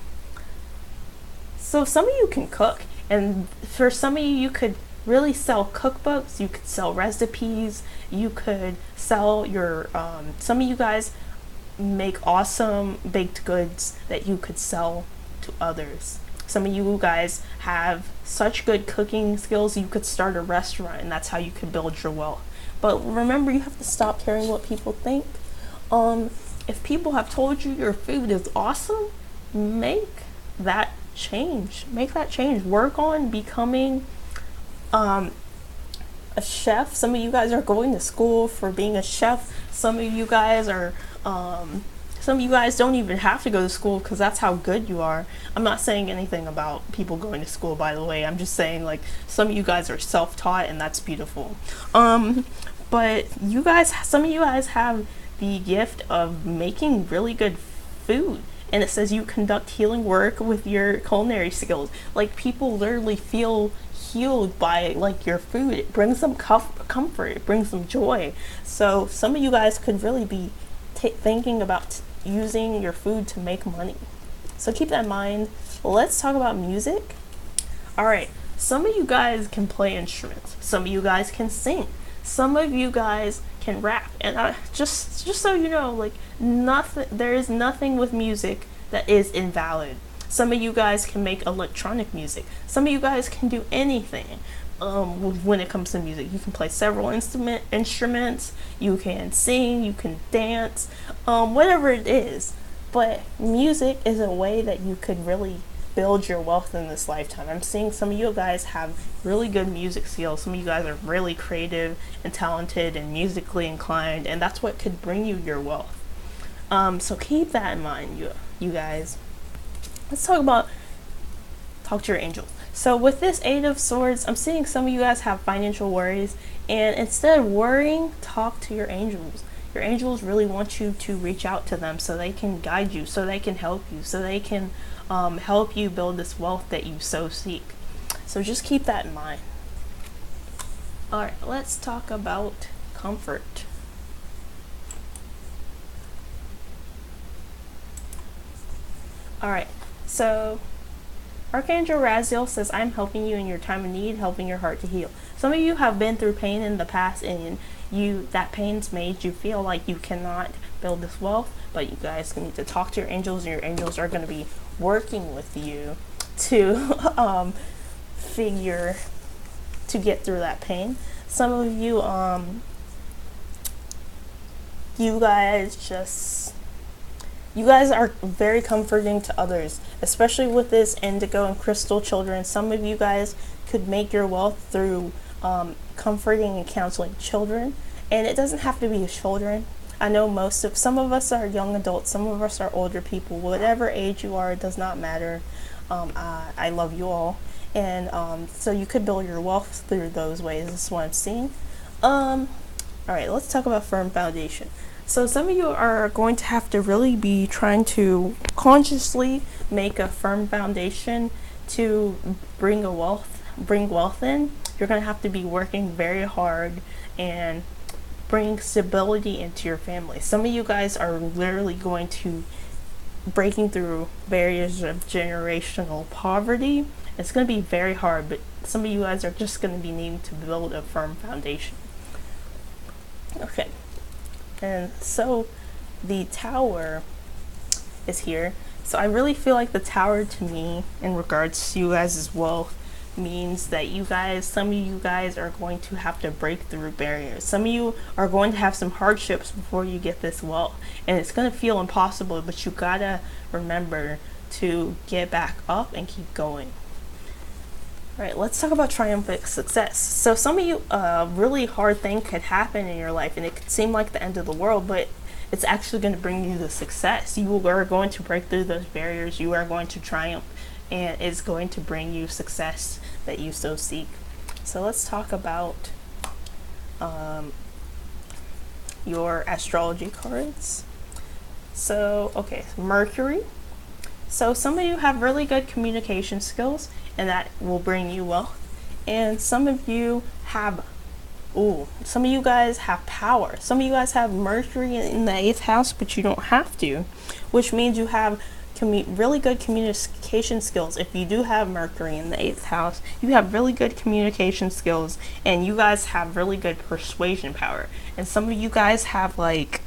so some of you can cook, and for some of you, you could really sell cookbooks, you could sell recipes, you could sell your some of you guys make awesome baked goods that you could sell to others. Some of you guys have such good cooking skills, you could start a restaurant, and that's how you could build your wealth. But remember, you have to stop caring what people think. If people have told you your food is awesome, make that change. Make that change. Work on becoming a chef. Some of you guys are going to school for being a chef. Some of you guys don't even have to go to school, because that's how good you are. I'm not saying anything about people going to school, by the way. I'm just saying, like, some of you guys are self-taught, and that's beautiful. But some of you guys have the gift of making really good food. And it says you conduct healing work with your culinary skills. Like, people literally feel healed by like your food. It brings them comfort. It brings them joy. So some of you guys could really be thinking about using your food to make money. So keep that in mind. Let's talk about music. All right, some of you guys can play instruments. Some of you guys can sing. Some of you guys can rap. And just so you know, like, there is nothing with music that is invalid. Some of you guys can make electronic music. Some of you guys can do anything. When it comes to music, you can play several instruments, you can sing, you can dance, whatever it is. But music is a way that you could really build your wealth in this lifetime. I'm seeing some of you guys have really good music skills. Some of you guys are really creative and talented and musically inclined, and that's what could bring you your wealth. So keep that in mind, you guys. Let's talk to your angels. So with this 8 of Swords, I'm seeing some of you guys have financial worries, and instead of worrying, talk to your angels. Your angels really want you to reach out to them so they can guide you, so they can help you, so they can help you build this wealth that you so seek. So just keep that in mind. Alright, let's talk about comfort. Alright, so Archangel Raziel says, I'm helping you in your time of need, helping your heart to heal. Some of you have been through pain in the past, and that pain's made you feel like you cannot build this wealth, but you guys need to talk to your angels, and your angels are going to be working with you to to get through that pain. Some of you, you guys are very comforting to others, especially with this indigo and crystal children. Some of you guys could make your wealth through comforting and counseling children, and it doesn't have to be children. I know some of us are young adults, some of us are older people. Whatever age you are, it does not matter. I love you all, and so you could build your wealth through those ways. This is what I'm seeing. All right, let's talk about firm foundation. So some of you are going to have to really be trying to consciously make a firm foundation to bring wealth in. You're going to have to be working very hard and bring stability into your family. Some of you guys are literally going to breaking through barriers of generational poverty. It's going to be very hard, but some of you guys are just going to be needing to build a firm foundation. Okay. And so the tower is here. So I really feel like the tower to me, in regards to you guys' wealth, means that some of you guys are going to have to break through barriers. Some of you are going to have some hardships before you get this wealth, and it's going to feel impossible, but you gotta remember to get back up and keep going. All right, let's talk about triumphant success. So some of you, a really hard thing could happen in your life, and it could seem like the end of the world, but it's actually going to bring you the success. You are going to break through those barriers. You are going to triumph, and it's going to bring you success that you so seek. So let's talk about your astrology cards. So, okay, Mercury. So some of you have really good communication skills, and that will bring you wealth. And some of you guys have power. Some of you guys have Mercury in the 8th house, but you don't have to, which means you have really good communication skills. If you do have Mercury in the 8th house, you have really good communication skills, and you guys have really good persuasion power. And some of you guys have like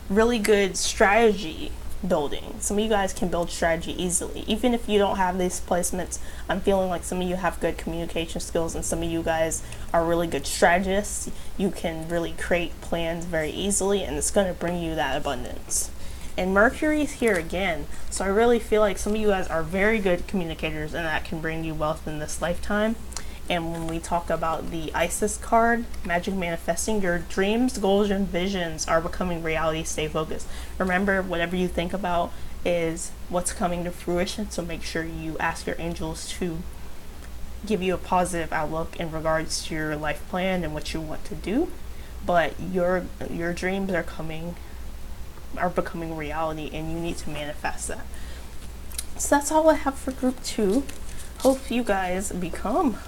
really good strategy building. Some of you guys can build strategy easily. Even if you don't have these placements, I'm feeling like some of you have good communication skills, and some of you guys are really good strategists. You can really create plans very easily, and it's going to bring you that abundance. And Mercury is here again, so I really feel like some of you guys are very good communicators, and that can bring you wealth in this lifetime. And when we talk about the Isis card, Magic Manifesting, your dreams, goals, and visions are becoming reality. Stay focused. Remember, whatever you think about is what's coming to fruition, so make sure you ask your angels to give you a positive outlook in regards to your life plan and what you want to do. But your dreams are becoming reality, and you need to manifest that. So that's all I have for group 2. Hope you guys become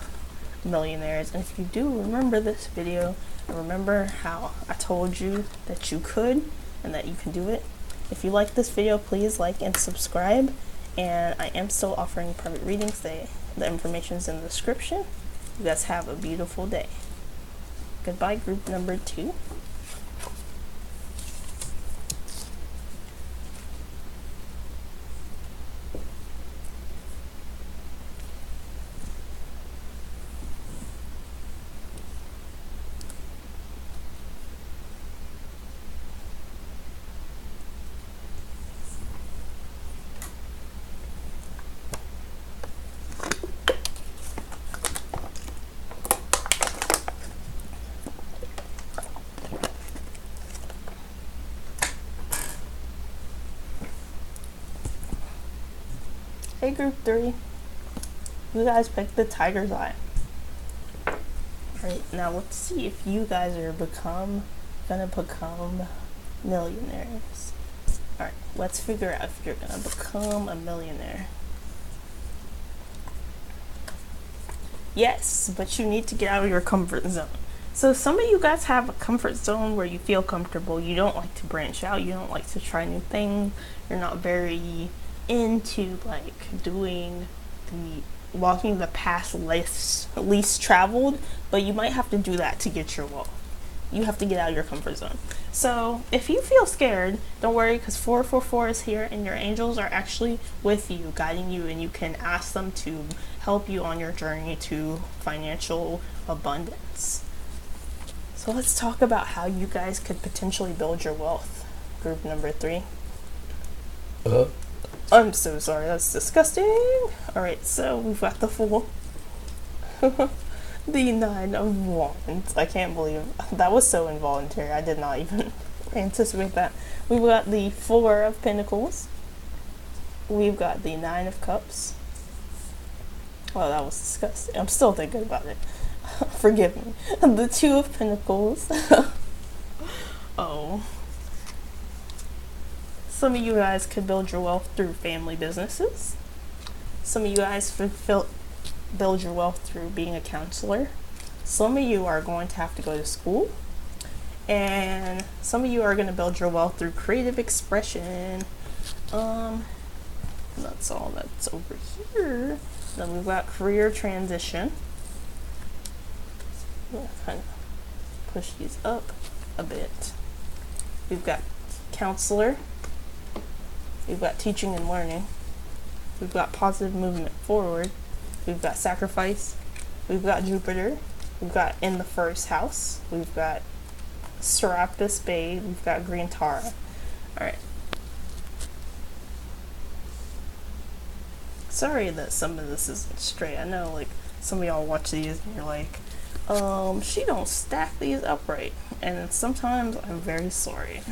millionaires, and if you do, remember this video and remember how I told you that you could and that you can do it. If you like this video, please like and subscribe, and I am still offering private readings. The information is in the description. You guys have a beautiful day. Goodbye, group number 2. Hey, group 3. You guys picked the tiger's eye. Alright, now let's see if you guys are gonna become millionaires. Alright, let's figure out if you're gonna become a millionaire. Yes, but you need to get out of your comfort zone. So some of you guys have a comfort zone where you feel comfortable. You don't like to branch out. You don't like to try new things. You're not very into like doing the walking the path least traveled, but you might have to do that to get your wealth. You have to get out of your comfort zone. So if you feel scared, don't worry, because 444 is here and your angels are actually with you, guiding you, and you can ask them to help you on your journey to financial abundance. So let's talk about how you guys could potentially build your wealth. Group number 3. I'm so sorry, that's disgusting. Alright, so we've got the Fool. The 9 of Wands. I can't believe that was so involuntary. I did not even anticipate that. We've got the 4 of Pentacles. We've got the 9 of Cups. Oh, that was disgusting. I'm still thinking about it. Forgive me. The 2 of Pentacles. Oh. Some of you guys could build your wealth through family businesses. Some of you guys build your wealth through being a counselor. Some of you are going to have to go to school. And some of you are going to build your wealth through creative expression. That's all that's over here. Then we've got career transition. We'll kind of push these up a bit. We've got counselor. We've got teaching and learning. We've got positive movement forward. We've got sacrifice. We've got Jupiter. We've got in the first house. We've got Serapis Bay. We've got Green Tara. Alright. Sorry that some of this isn't straight. I know like some of y'all watch these and you're like, she don't stack these upright. And sometimes I'm very sorry.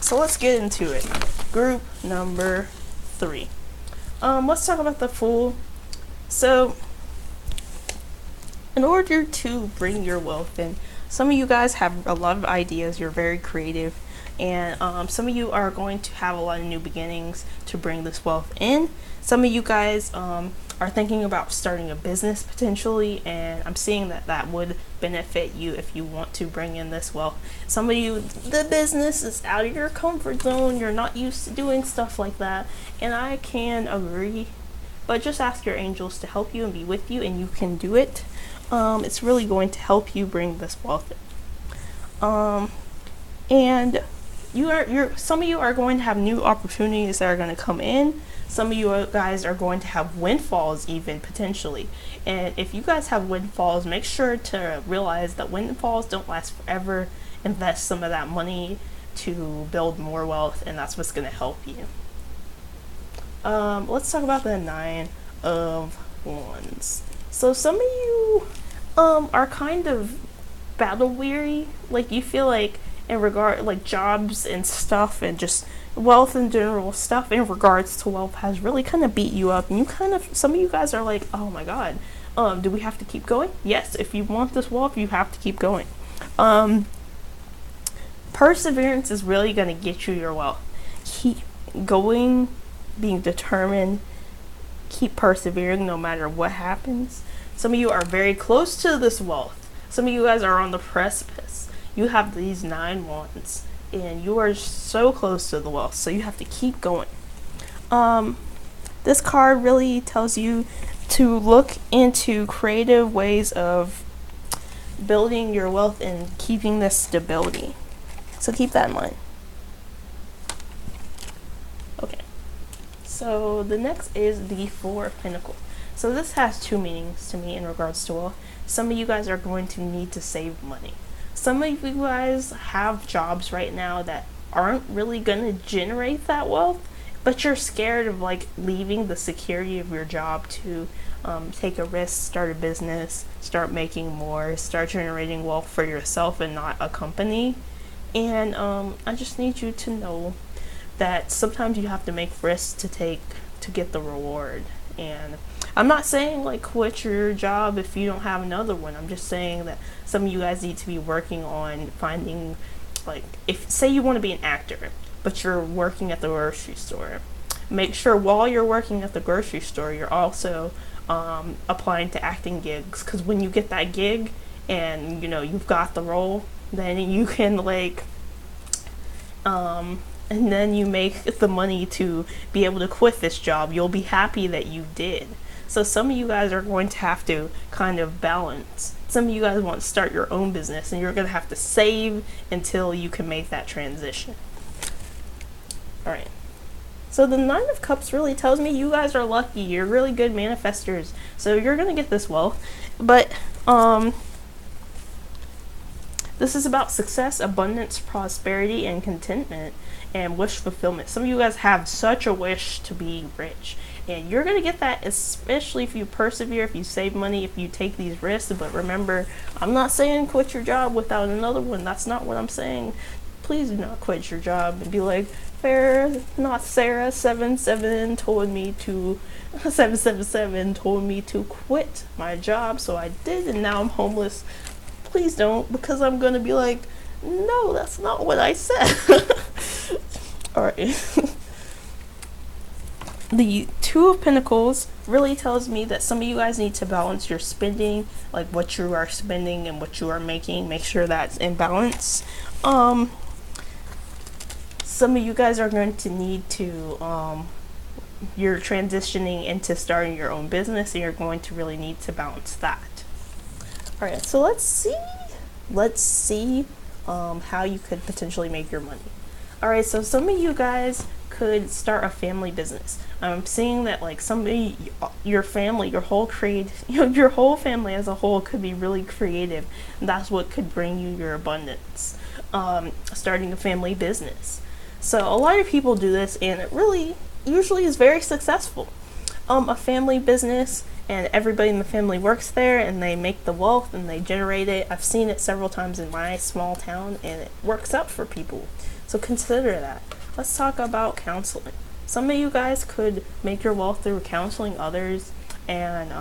So let's get into it. Group number 3. Let's talk about the Fool. So, in order to bring your wealth in, some of you guys have a lot of ideas. You're very creative, and some of you are going to have a lot of new beginnings to bring this wealth in. Some of you guys are thinking about starting a business potentially, and I'm seeing that that would benefit you if you want to bring in this wealth. Some of you, the business is out of your comfort zone. You're not used to doing stuff like that, and I can agree, but just ask your angels to help you and be with you, and you can do it. It's really going to help you bring this wealth in. And some of you are going to have new opportunities that are going to come in. Some of you guys are going to have windfalls even potentially. And if you guys have windfalls, make sure to realize that windfalls don't last forever. Invest some of that money to build more wealth, and that's what's going to help you. Let's talk about the 9 of Wands. So some of you are kind of battle weary. Like you feel like in regard like jobs and stuff and just wealth in general, stuff in regards to wealth has really kind of beat you up, and you kind of, some of you guys are like, oh my god, do we have to keep going? Yes, if you want this wealth, you have to keep going. Perseverance is really going to get you your wealth. Keep going, being determined, keep persevering no matter what happens. Some of you are very close to this wealth. Some of you guys are on the precipice. You have these 9 wands, and you are so close to the wealth, so you have to keep going. This card really tells you to look into creative ways of building your wealth and keeping this stability. So keep that in mind. Okay. So the next is the 4 of Pentacles. So this has 2 meanings to me in regards to wealth. Some of you guys are going to need to save money. Some of you guys have jobs right now that aren't really going to generate that wealth, but you're scared of like leaving the security of your job to take a risk, start a business, start making more, start generating wealth for yourself and not a company. And I just need you to know that sometimes you have to make risks to get the reward. And I'm not saying like quit your job if you don't have another one. I'm just saying that some of you guys need to be working on finding, like, if say you want to be an actor but you're working at the grocery store, make sure while you're working at the grocery store you're also applying to acting gigs, because when you get that gig and you've got the role, then you can and then you make the money to be able to quit this job. You'll be happy that you did. So some of you guys are going to have to kind of balance. Some of you guys want to start your own business, and you're going to have to save until you can make that transition. All right. So the Nine of Cups really tells me you guys are lucky. You're really good manifestors. So you're going to get this wealth. But this is about success, abundance, prosperity, and contentment, and wish fulfillment. Some of you guys have such a wish to be rich, and you're going to get that, especially if you persevere, if you save money, if you take these risks. But remember, I'm not saying quit your job without another one. That's not what I'm saying. Please do not quit your job and be like, Farrah, not Sarah, 777 told me to quit my job, so I did, and now I'm homeless. Please don't, because I'm going to be like, no, that's not what I said. Alright. The Two of Pentacles really tells me that some of you guys need to balance your spending, like what you are spending and what you are making. Make sure that's in balance. Some of you guys are going to need to, you're transitioning into starting your own business, and you're going to really need to balance that. Alright, so let's see how you could potentially make your money. Alright, so some of you guys could start a family business. I'm seeing that like somebody, your family, your whole family as a whole could be really creative. And that's what could bring you your abundance. Starting a family business. So a lot of people do this, and it really usually is very successful. A family business, and everybody in the family works there, and they make the wealth and they generate it. I've seen it several times in my small town, and it works out for people. So consider that. Let's talk about counseling. Some of you guys could make your wealth through counseling others, and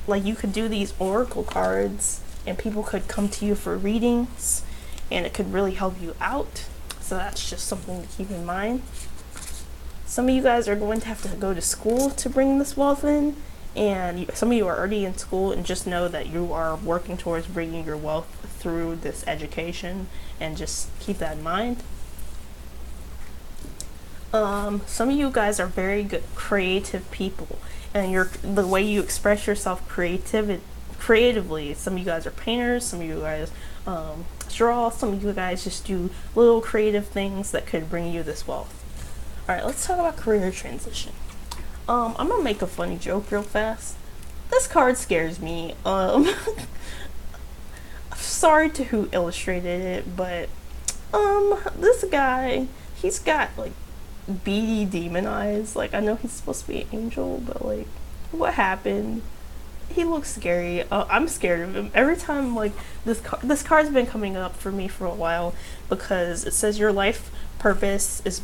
like you could do these oracle cards, and people could come to you for readings, and it could really help you out. So that's just something to keep in mind. Some of you guys are going to have to go to school to bring this wealth in, and some of you are already in school, and just know that you are working towards bringing your wealth through this education, and just keep that in mind. Some of you guys are very good creative people, and the way you express yourself creatively. Some of you guys are painters, some of you guys draw, some of you guys just do little creative things that could bring you this wealth. Alright, let's talk about career transition. I'm gonna make a funny joke real fast. This card scares me. Sorry to who illustrated it, but this guy, he's got like beady demon eyes. Like, I know he's supposed to be an angel, but like, what happened? He looks scary. I'm scared of him. Every time, like, this card's been coming up for me for a while, because it says your life purpose is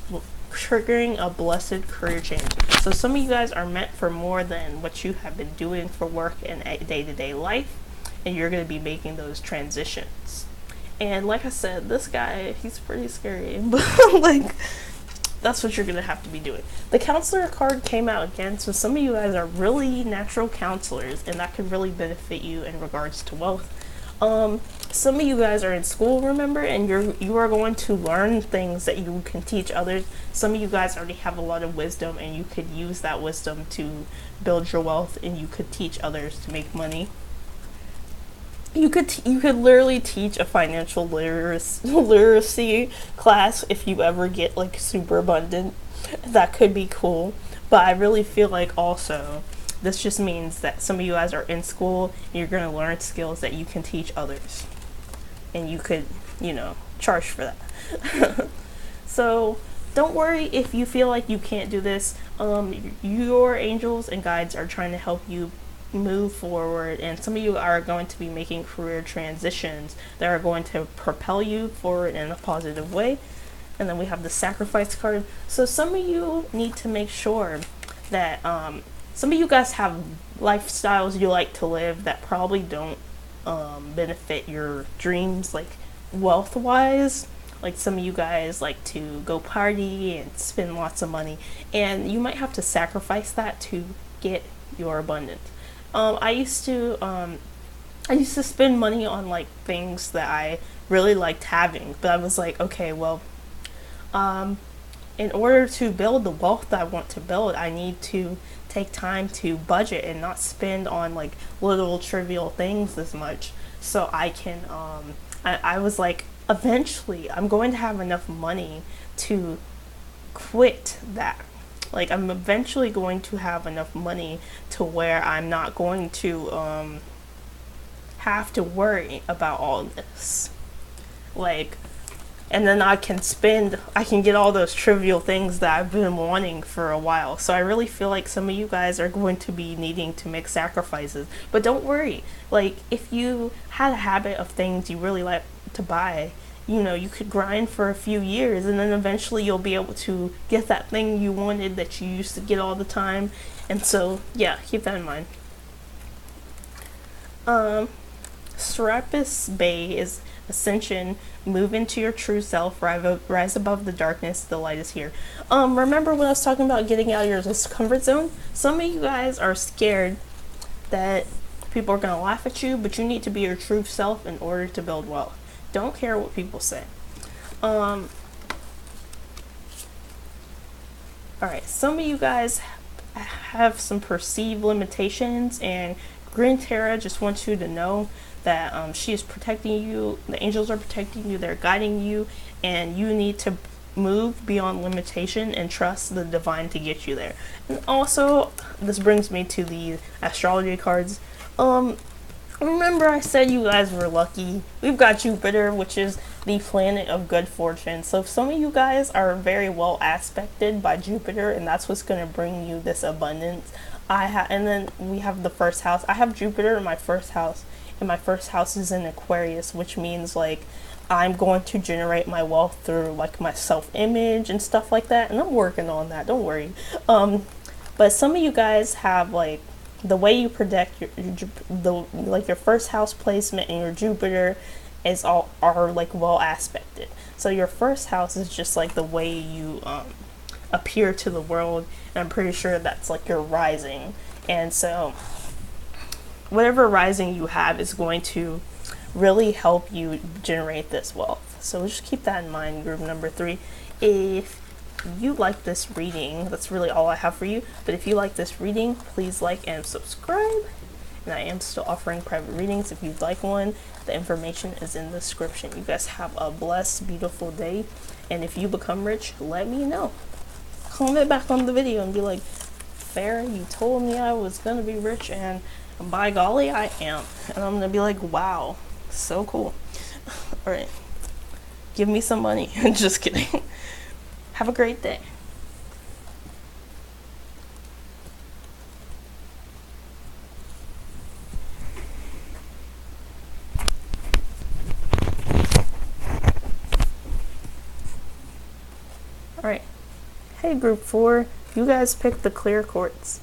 triggering a blessed career change. So some of you guys are meant for more than what you have been doing for work and day-to-day life, and you're going to be making those transitions. And like I said, this guy, he's pretty scary, but like, that's what you're going to have to be doing. The counselor card came out again, so some of you guys are really natural counselors, and that could really benefit you in regards to wealth. Some of you guys are in school, remember, and you are going to learn things that you can teach others. Some of you guys already have a lot of wisdom, and you could use that wisdom to build your wealth, and you could teach others to make money. You could literally teach a financial literacy class if you ever get like super abundant. That could be cool. But I really feel like also this just means that some of you guys are in school and you're going to learn skills that you can teach others. And you could, charge for that. So don't worry if you feel like you can't do this. Your angels and guides are trying to help you move forward, and some of you are going to be making career transitions that are going to propel you forward in a positive way. And then we have the Sacrifice card. So some of you need to make sure that some of you guys have lifestyles you like to live that probably don't benefit your dreams, like wealth wise. Like some of you guys like to go party and spend lots of money, and you might have to sacrifice that to get you're abundant. I used to spend money on like things that I really liked having, but I was like, okay, well, in order to build the wealth that I want to build, I need to take time to budget and not spend on like little trivial things as much. So I can, I was like, eventually I'm going to have enough money to quit that. Like, I'm eventually going to have enough money to where I'm not going to have to worry about all this. Like, and then I can get all those trivial things that I've been wanting for a while. So I really feel like some of you guys are going to be needing to make sacrifices. But don't worry. Like, if you had a habit of things you really like to buy, you know, you could grind for a few years and then eventually you'll be able to get that thing you wanted that you used to get all the time. And so, yeah, keep that in mind. Serapis Bay is ascension. Move into your true self, rise above the darkness, the light is here. Remember when I was talking about getting out of your comfort zone? Some of you guys are scared that people are going to laugh at you, but you need to be your true self in order to build wealth. Don't care what people say. Alright, some of you guys have some perceived limitations, and Green Terra just wants you to know that she is protecting you. The angels are protecting you. They're guiding you, and you need to move beyond limitation and trust the divine to get you there. And also, this brings me to the astrology cards. Remember I said you guys were lucky. We've got Jupiter, which is the planet of good fortune. So if some of you guys are very well aspected by Jupiter, and that's what's going to bring you this abundance. And then we have the first house. I have Jupiter in my first house, and my first house is in Aquarius, which means like I'm going to generate my wealth through like my self-image and stuff like that, and I'm working on that, don't worry. But some of you guys have like the way you predict your first house placement and your Jupiter are like well aspected. So your first house is just like the way you appear to the world, and I'm pretty sure that's like your rising. And so whatever rising you have is going to really help you generate this wealth. So just keep that in mind, group number 3. If you like this reading, that's really all I have for you. But if you like this reading, please like and subscribe. And I am still offering private readings if you'd like one. The information is in the description. You guys have a blessed, beautiful day. And if you become rich, let me know. Comment back on the video and be like, Farrah, you told me I was going to be rich, and by golly, I am. And I'm going to be like, wow, so cool. All right. Give me some money. Just kidding. Have a great day. Alright. Hey, group 4. You guys picked the clear quartz.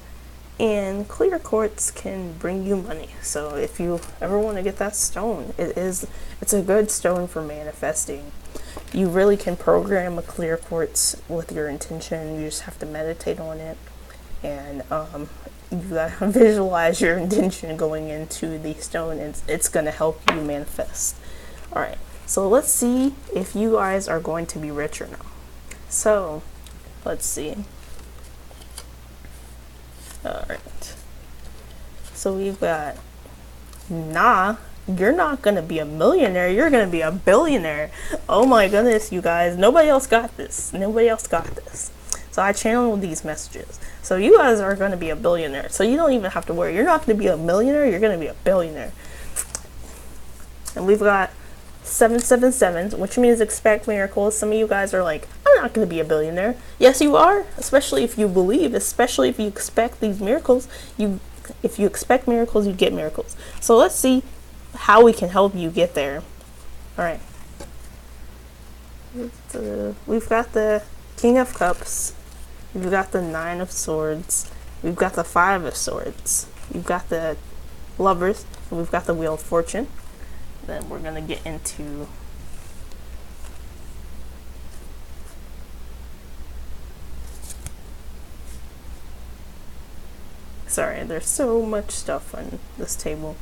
And clear quartz can bring you money. So if you ever want to get that stone, it's a good stone for manifesting. You really can program a clear quartz with your intention. You just have to meditate on it, and you gotta visualize your intention going into the stone, and it's gonna help you manifest. All right, so let's see if you guys are going to be rich or not. So let's see. All right, so we've got you're not going to be a millionaire, you're going to be a billionaire. Oh my goodness, you guys. Nobody else got this. Nobody else got this. So I channeled these messages. So you guys are going to be a billionaire. So you don't even have to worry. You're not going to be a millionaire, you're going to be a billionaire. And we've got 777, which means expect miracles. Some of you guys are like, I'm not going to be a billionaire. Yes, you are. Especially if you believe, especially if you expect these miracles. If you expect miracles, you get miracles. So let's see how we can help you get there. All right. We've got the King of Cups. We've got the 9 of Swords. We've got the 5 of Swords. We've got the Lovers. And we've got the Wheel of Fortune. Then we're going to get into Sorry, there's so much stuff on this table.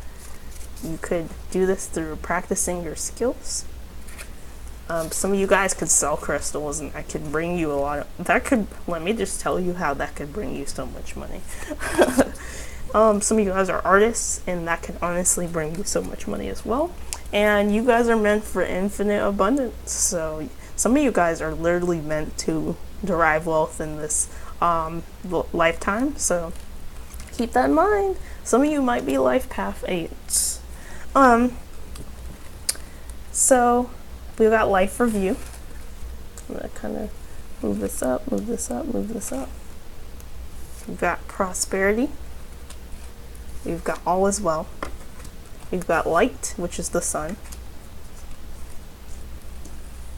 You could do this through practicing your skills. Some of you guys could sell crystals, and that could bring you a lot of, that could, let me just tell you how that could bring you so much money. Some of you guys are artists, and that can honestly bring you so much money as well. And you guys are meant for infinite abundance. So some of you guys are literally meant to derive wealth in this lifetime. So keep that in mind. Some of you might be life path 8s. So we've got life review. I'm gonna kind of move this up, move this up, move this up. We've got prosperity. We've got all is well. We've got light, which is the sun.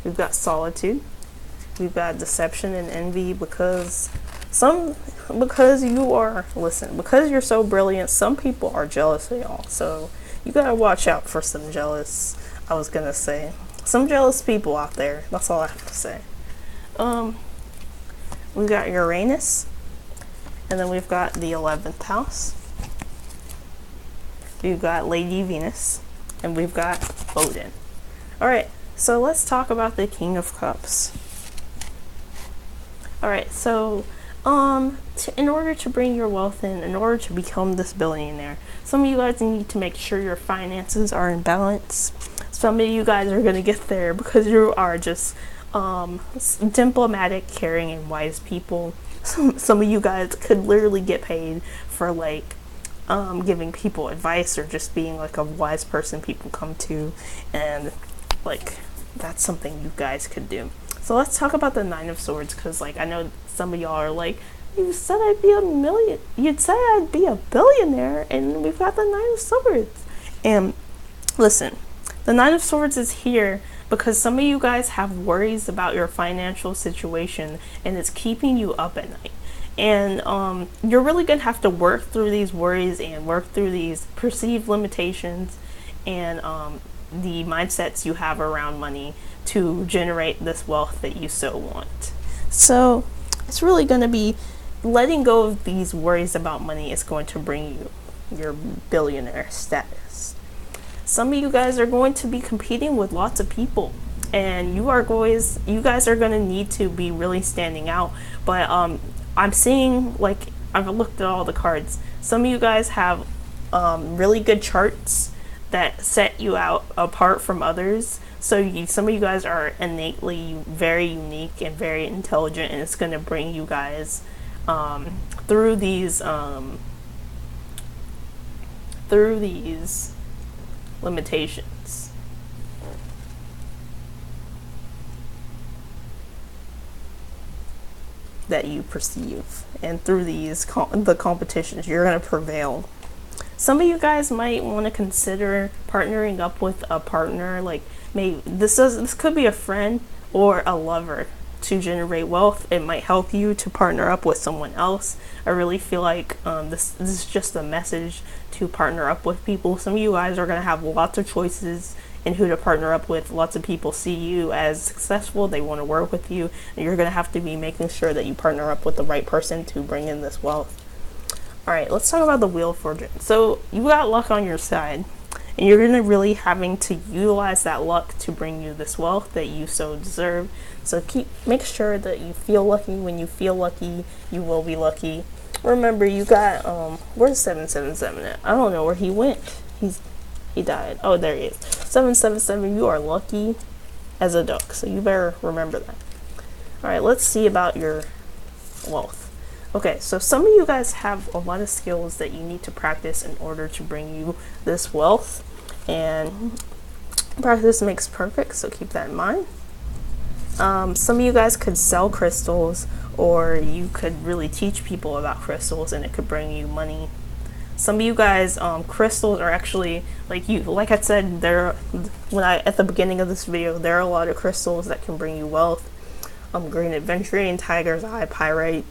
We've got solitude. We've got deception and envy because you are, listen, because you're so brilliant, some people are jealous of y'all. So you gotta watch out for some jealous, some jealous people out there. That's all I have to say. We've got Uranus, and then we've got the 11th house. We've got Lady Venus, and we've got Odin. Alright, so let's talk about the King of Cups. Alright, so in order to bring your wealth in order to become this billionaire, some of you guys need to make sure your finances are in balance. Some of you guys are going to get there because you are just diplomatic, caring, and wise people. Some of you guys could literally get paid for like giving people advice or just being like a wise person people come to, and like that's something you guys could do. So let's talk about the 9 of Swords, because like I know some of y'all are like, you said I'd be you'd say I'd be a billionaire, and we've got the 9 of Swords. And listen, the 9 of Swords is here because some of you guys have worries about your financial situation, and it's keeping you up at night. And you're really gonna have to work through these worries and work through these perceived limitations and the mindsets you have around money to generate this wealth that you so want. So it's really going to be letting go of these worries about money is going to bring you your billionaire status. Some of you guys are going to be competing with lots of people, and you guys are going to need to be really standing out. But I'm seeing, like, I've looked at all the cards. Some of you guys have really good charts that set you out apart from others. So some of you guys are innately very unique and very intelligent, and it's going to bring you guys through these limitations. That you perceive, and through these the competitions, you're going to prevail. Some of you guys might want to consider partnering up with a partner, like maybe this could be a friend or a lover to generate wealth. It might help you to partner up with someone else. I really feel like this is just a message to partner up with people. Some of you guys are going to have lots of choices in who to partner up with. Lots of people see you as successful. They want to work with you, and you're going to have to be making sure that you partner up with the right person to bring in this wealth. All right, let's talk about the Wheel of Fortune. So you got luck on your side, and you're going to really having to utilize that luck to bring you this wealth that you so deserve. So make sure that you feel lucky. When you feel lucky, you will be lucky. Remember, you got where's 777 at? I don't know where he went. He died. Oh, there he is. 777. You are lucky as a duck, so you better remember that. All right, let's see about your wealth. Okay, so some of you guys have a lot of skills that you need to practice in order to bring you this wealth, and practice makes perfect, so keep that in mind. Some of you guys could sell crystals, or you could really teach people about crystals, and it could bring you money. Some of you guys, crystals are actually, like I said, at the beginning of this video, there are a lot of crystals that can bring you wealth. Green Adventurine, Tiger's Eye, Pyrite,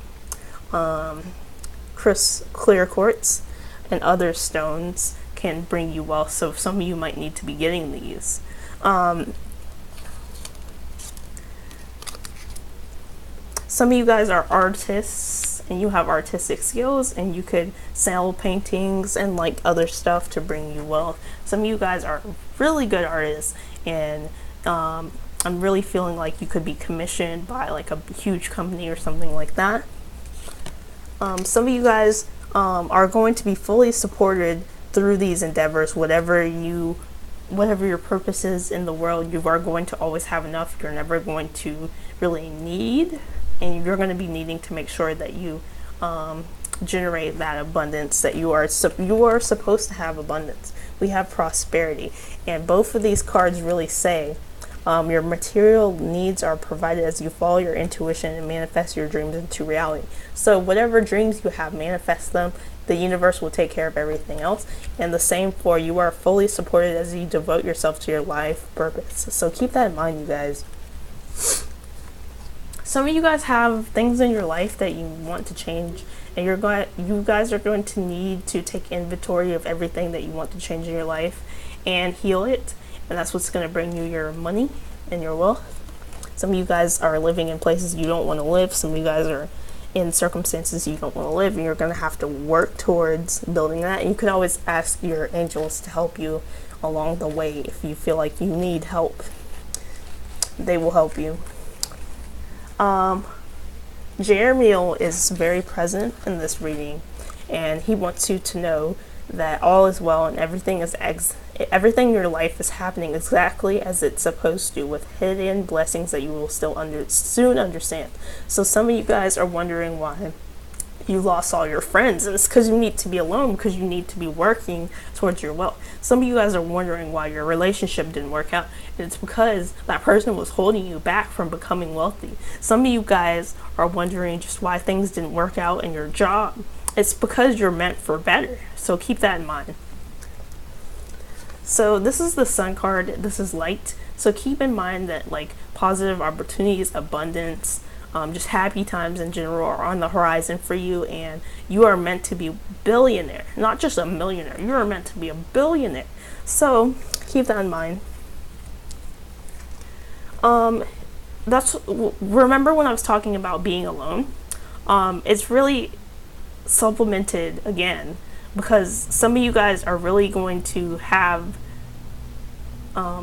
clear quartz, and other stones can bring you wealth. So some of you might need to be getting these. Some of you guys are artists, and you have artistic skills, and you could sell paintings and like other stuff to bring you wealth. Some of you guys are really good artists, and I'm really feeling like you could be commissioned by like a huge company or something like that. Some of you guys are going to be fully supported through these endeavors. Whatever your purpose is in the world, you are going to always have enough. You're never going to really need, and you're going to be needing to make sure that you generate that abundance that you are supposed to have. Abundance. We have prosperity, and both of these cards really say your material needs are provided as you follow your intuition and manifest your dreams into reality. So whatever dreams you have, manifest them. The universe will take care of everything else. And the same for you are fully supported as you devote yourself to your life purpose. So keep that in mind, you guys. Some of you guys have things in your life that you want to change, and you guys are going to need to take inventory of everything that you want to change in your life and heal it. And that's what's going to bring you your money and your wealth. Some of you guys are living in places you don't want to live. Some of you guys are in circumstances you don't want to live, and you're going to have to work towards building that. And you can always ask your angels to help you along the way. If you feel like you need help, they will help you. Jeremiel is very present in this reading, and he wants you to know that all is well and everything in your life is happening exactly as it's supposed to, with hidden blessings that you will still soon understand. So some of you guys are wondering why you lost all your friends, and it's because you need to be alone, because you need to be working towards your wealth. Some of you guys are wondering why your relationship didn't work out, and it's because that person was holding you back from becoming wealthy. Some of you guys are wondering just why things didn't work out in your job. It's because you're meant for better. So keep that in mind. So this is the Sun card. This is light. So keep in mind that like positive opportunities, abundance, just happy times in general are on the horizon for you, and you are meant to be a billionaire, not just a millionaire. You are meant to be a billionaire. So keep that in mind. Remember when I was talking about being alone? It's really supplemented again, because some of you guys are really going to have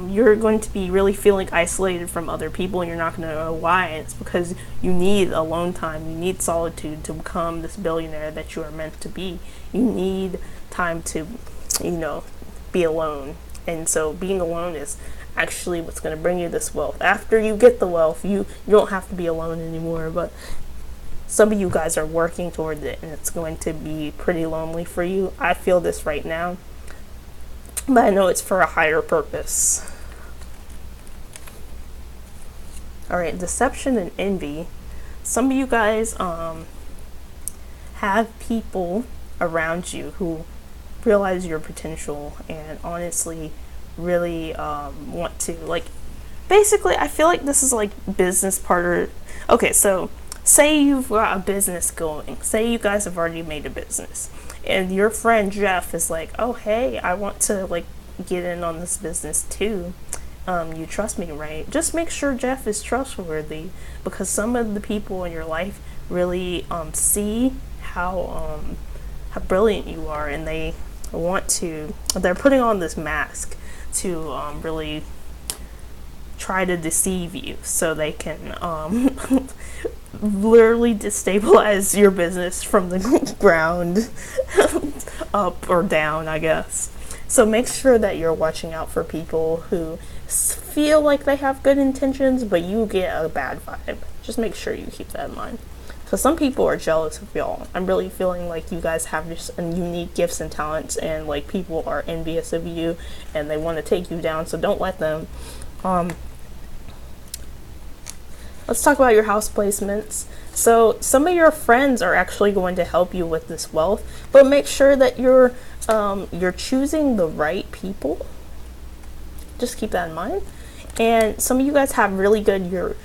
you're going to be really feeling isolated from other people, and you're not going to know why. It's because you need alone time, you need solitude to become this billionaire that you are meant to be. You need time to be alone, and so being alone is actually what's going to bring you this wealth. After you get the wealth, you don't have to be alone anymore, but some of you guys are working towards it, and it's going to be pretty lonely for you. I feel this right now, but I know it's for a higher purpose. Alright, deception and envy. Some of you guys have people around you who realize your potential and honestly really want to, like, basically I feel like this is like business partner. Okay, so say you've got a business going. Say you guys have already made a business, and your friend Jeff is like, oh hey, I want to like get in on this business too. You trust me, right? Just make sure Jeff is trustworthy, because some of the people in your life really see how brilliant you are, and they're putting on this mask to really try to deceive you, so they can literally destabilize your business from the ground up or down, I guess. So make sure that you're watching out for people who feel like they have good intentions, but you get a bad vibe. Just make sure you keep that in mind. So some people are jealous of y'all. I'm really feeling like you guys have just unique gifts and talents, and like people are envious of you and they want to take you down, so don't let them. Let's talk about your house placements. So some of your friends are actually going to help you with this wealth, but make sure that you're choosing the right people. Just keep that in mind. And some of you guys have really good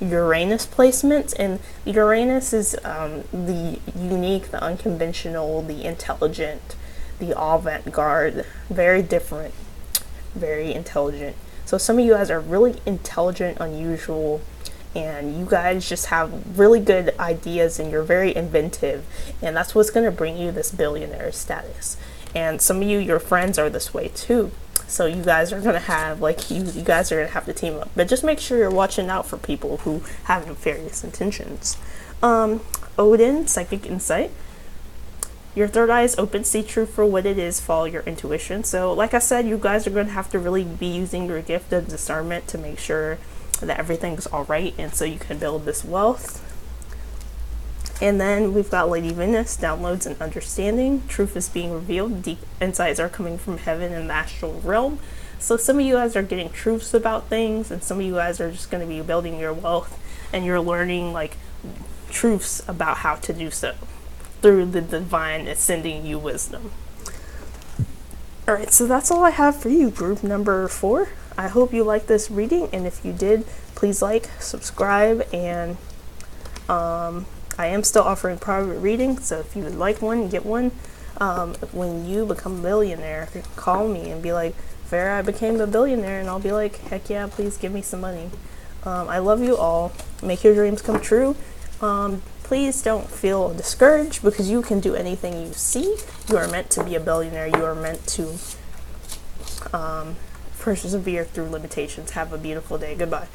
Uranus placements, and Uranus is the unique, the unconventional, the intelligent, the avant-garde, very different, very intelligent. So some of you guys are really intelligent, unusual, and you guys just have really good ideas and you're very inventive, and that's what's going to bring you this billionaire status. And some of you, your friends are this way too, so you guys are going to have like you guys are going to have to team up, but just make sure you're watching out for people who have nefarious intentions. Odin, psychic insight. Your third eye is open, see truth for what it is, follow your intuition. So like I said, you guys are going to have to really be using your gift of discernment to make sure that everything's all right, and so you can build this wealth. And then we've got Lady Venus, downloads and understanding. Truth is being revealed, deep insights are coming from heaven and the astral realm. So some of you guys are getting truths about things, and some of you guys are just going to be building your wealth, and you're learning like truths about how to do so through the divine is sending you wisdom. Alright, so that's all I have for you, group number 4. I hope you liked this reading, and if you did, please like, subscribe, and I am still offering private readings, so if you would like one, get one. When you become a billionaire, call me and be like, Farrah, I became a billionaire, and I'll be like, heck yeah, please give me some money. I love you all. Make your dreams come true. Please don't feel discouraged, because you can do anything you see. You are meant to be a billionaire. You are meant to persevere through limitations. Have a beautiful day. Goodbye.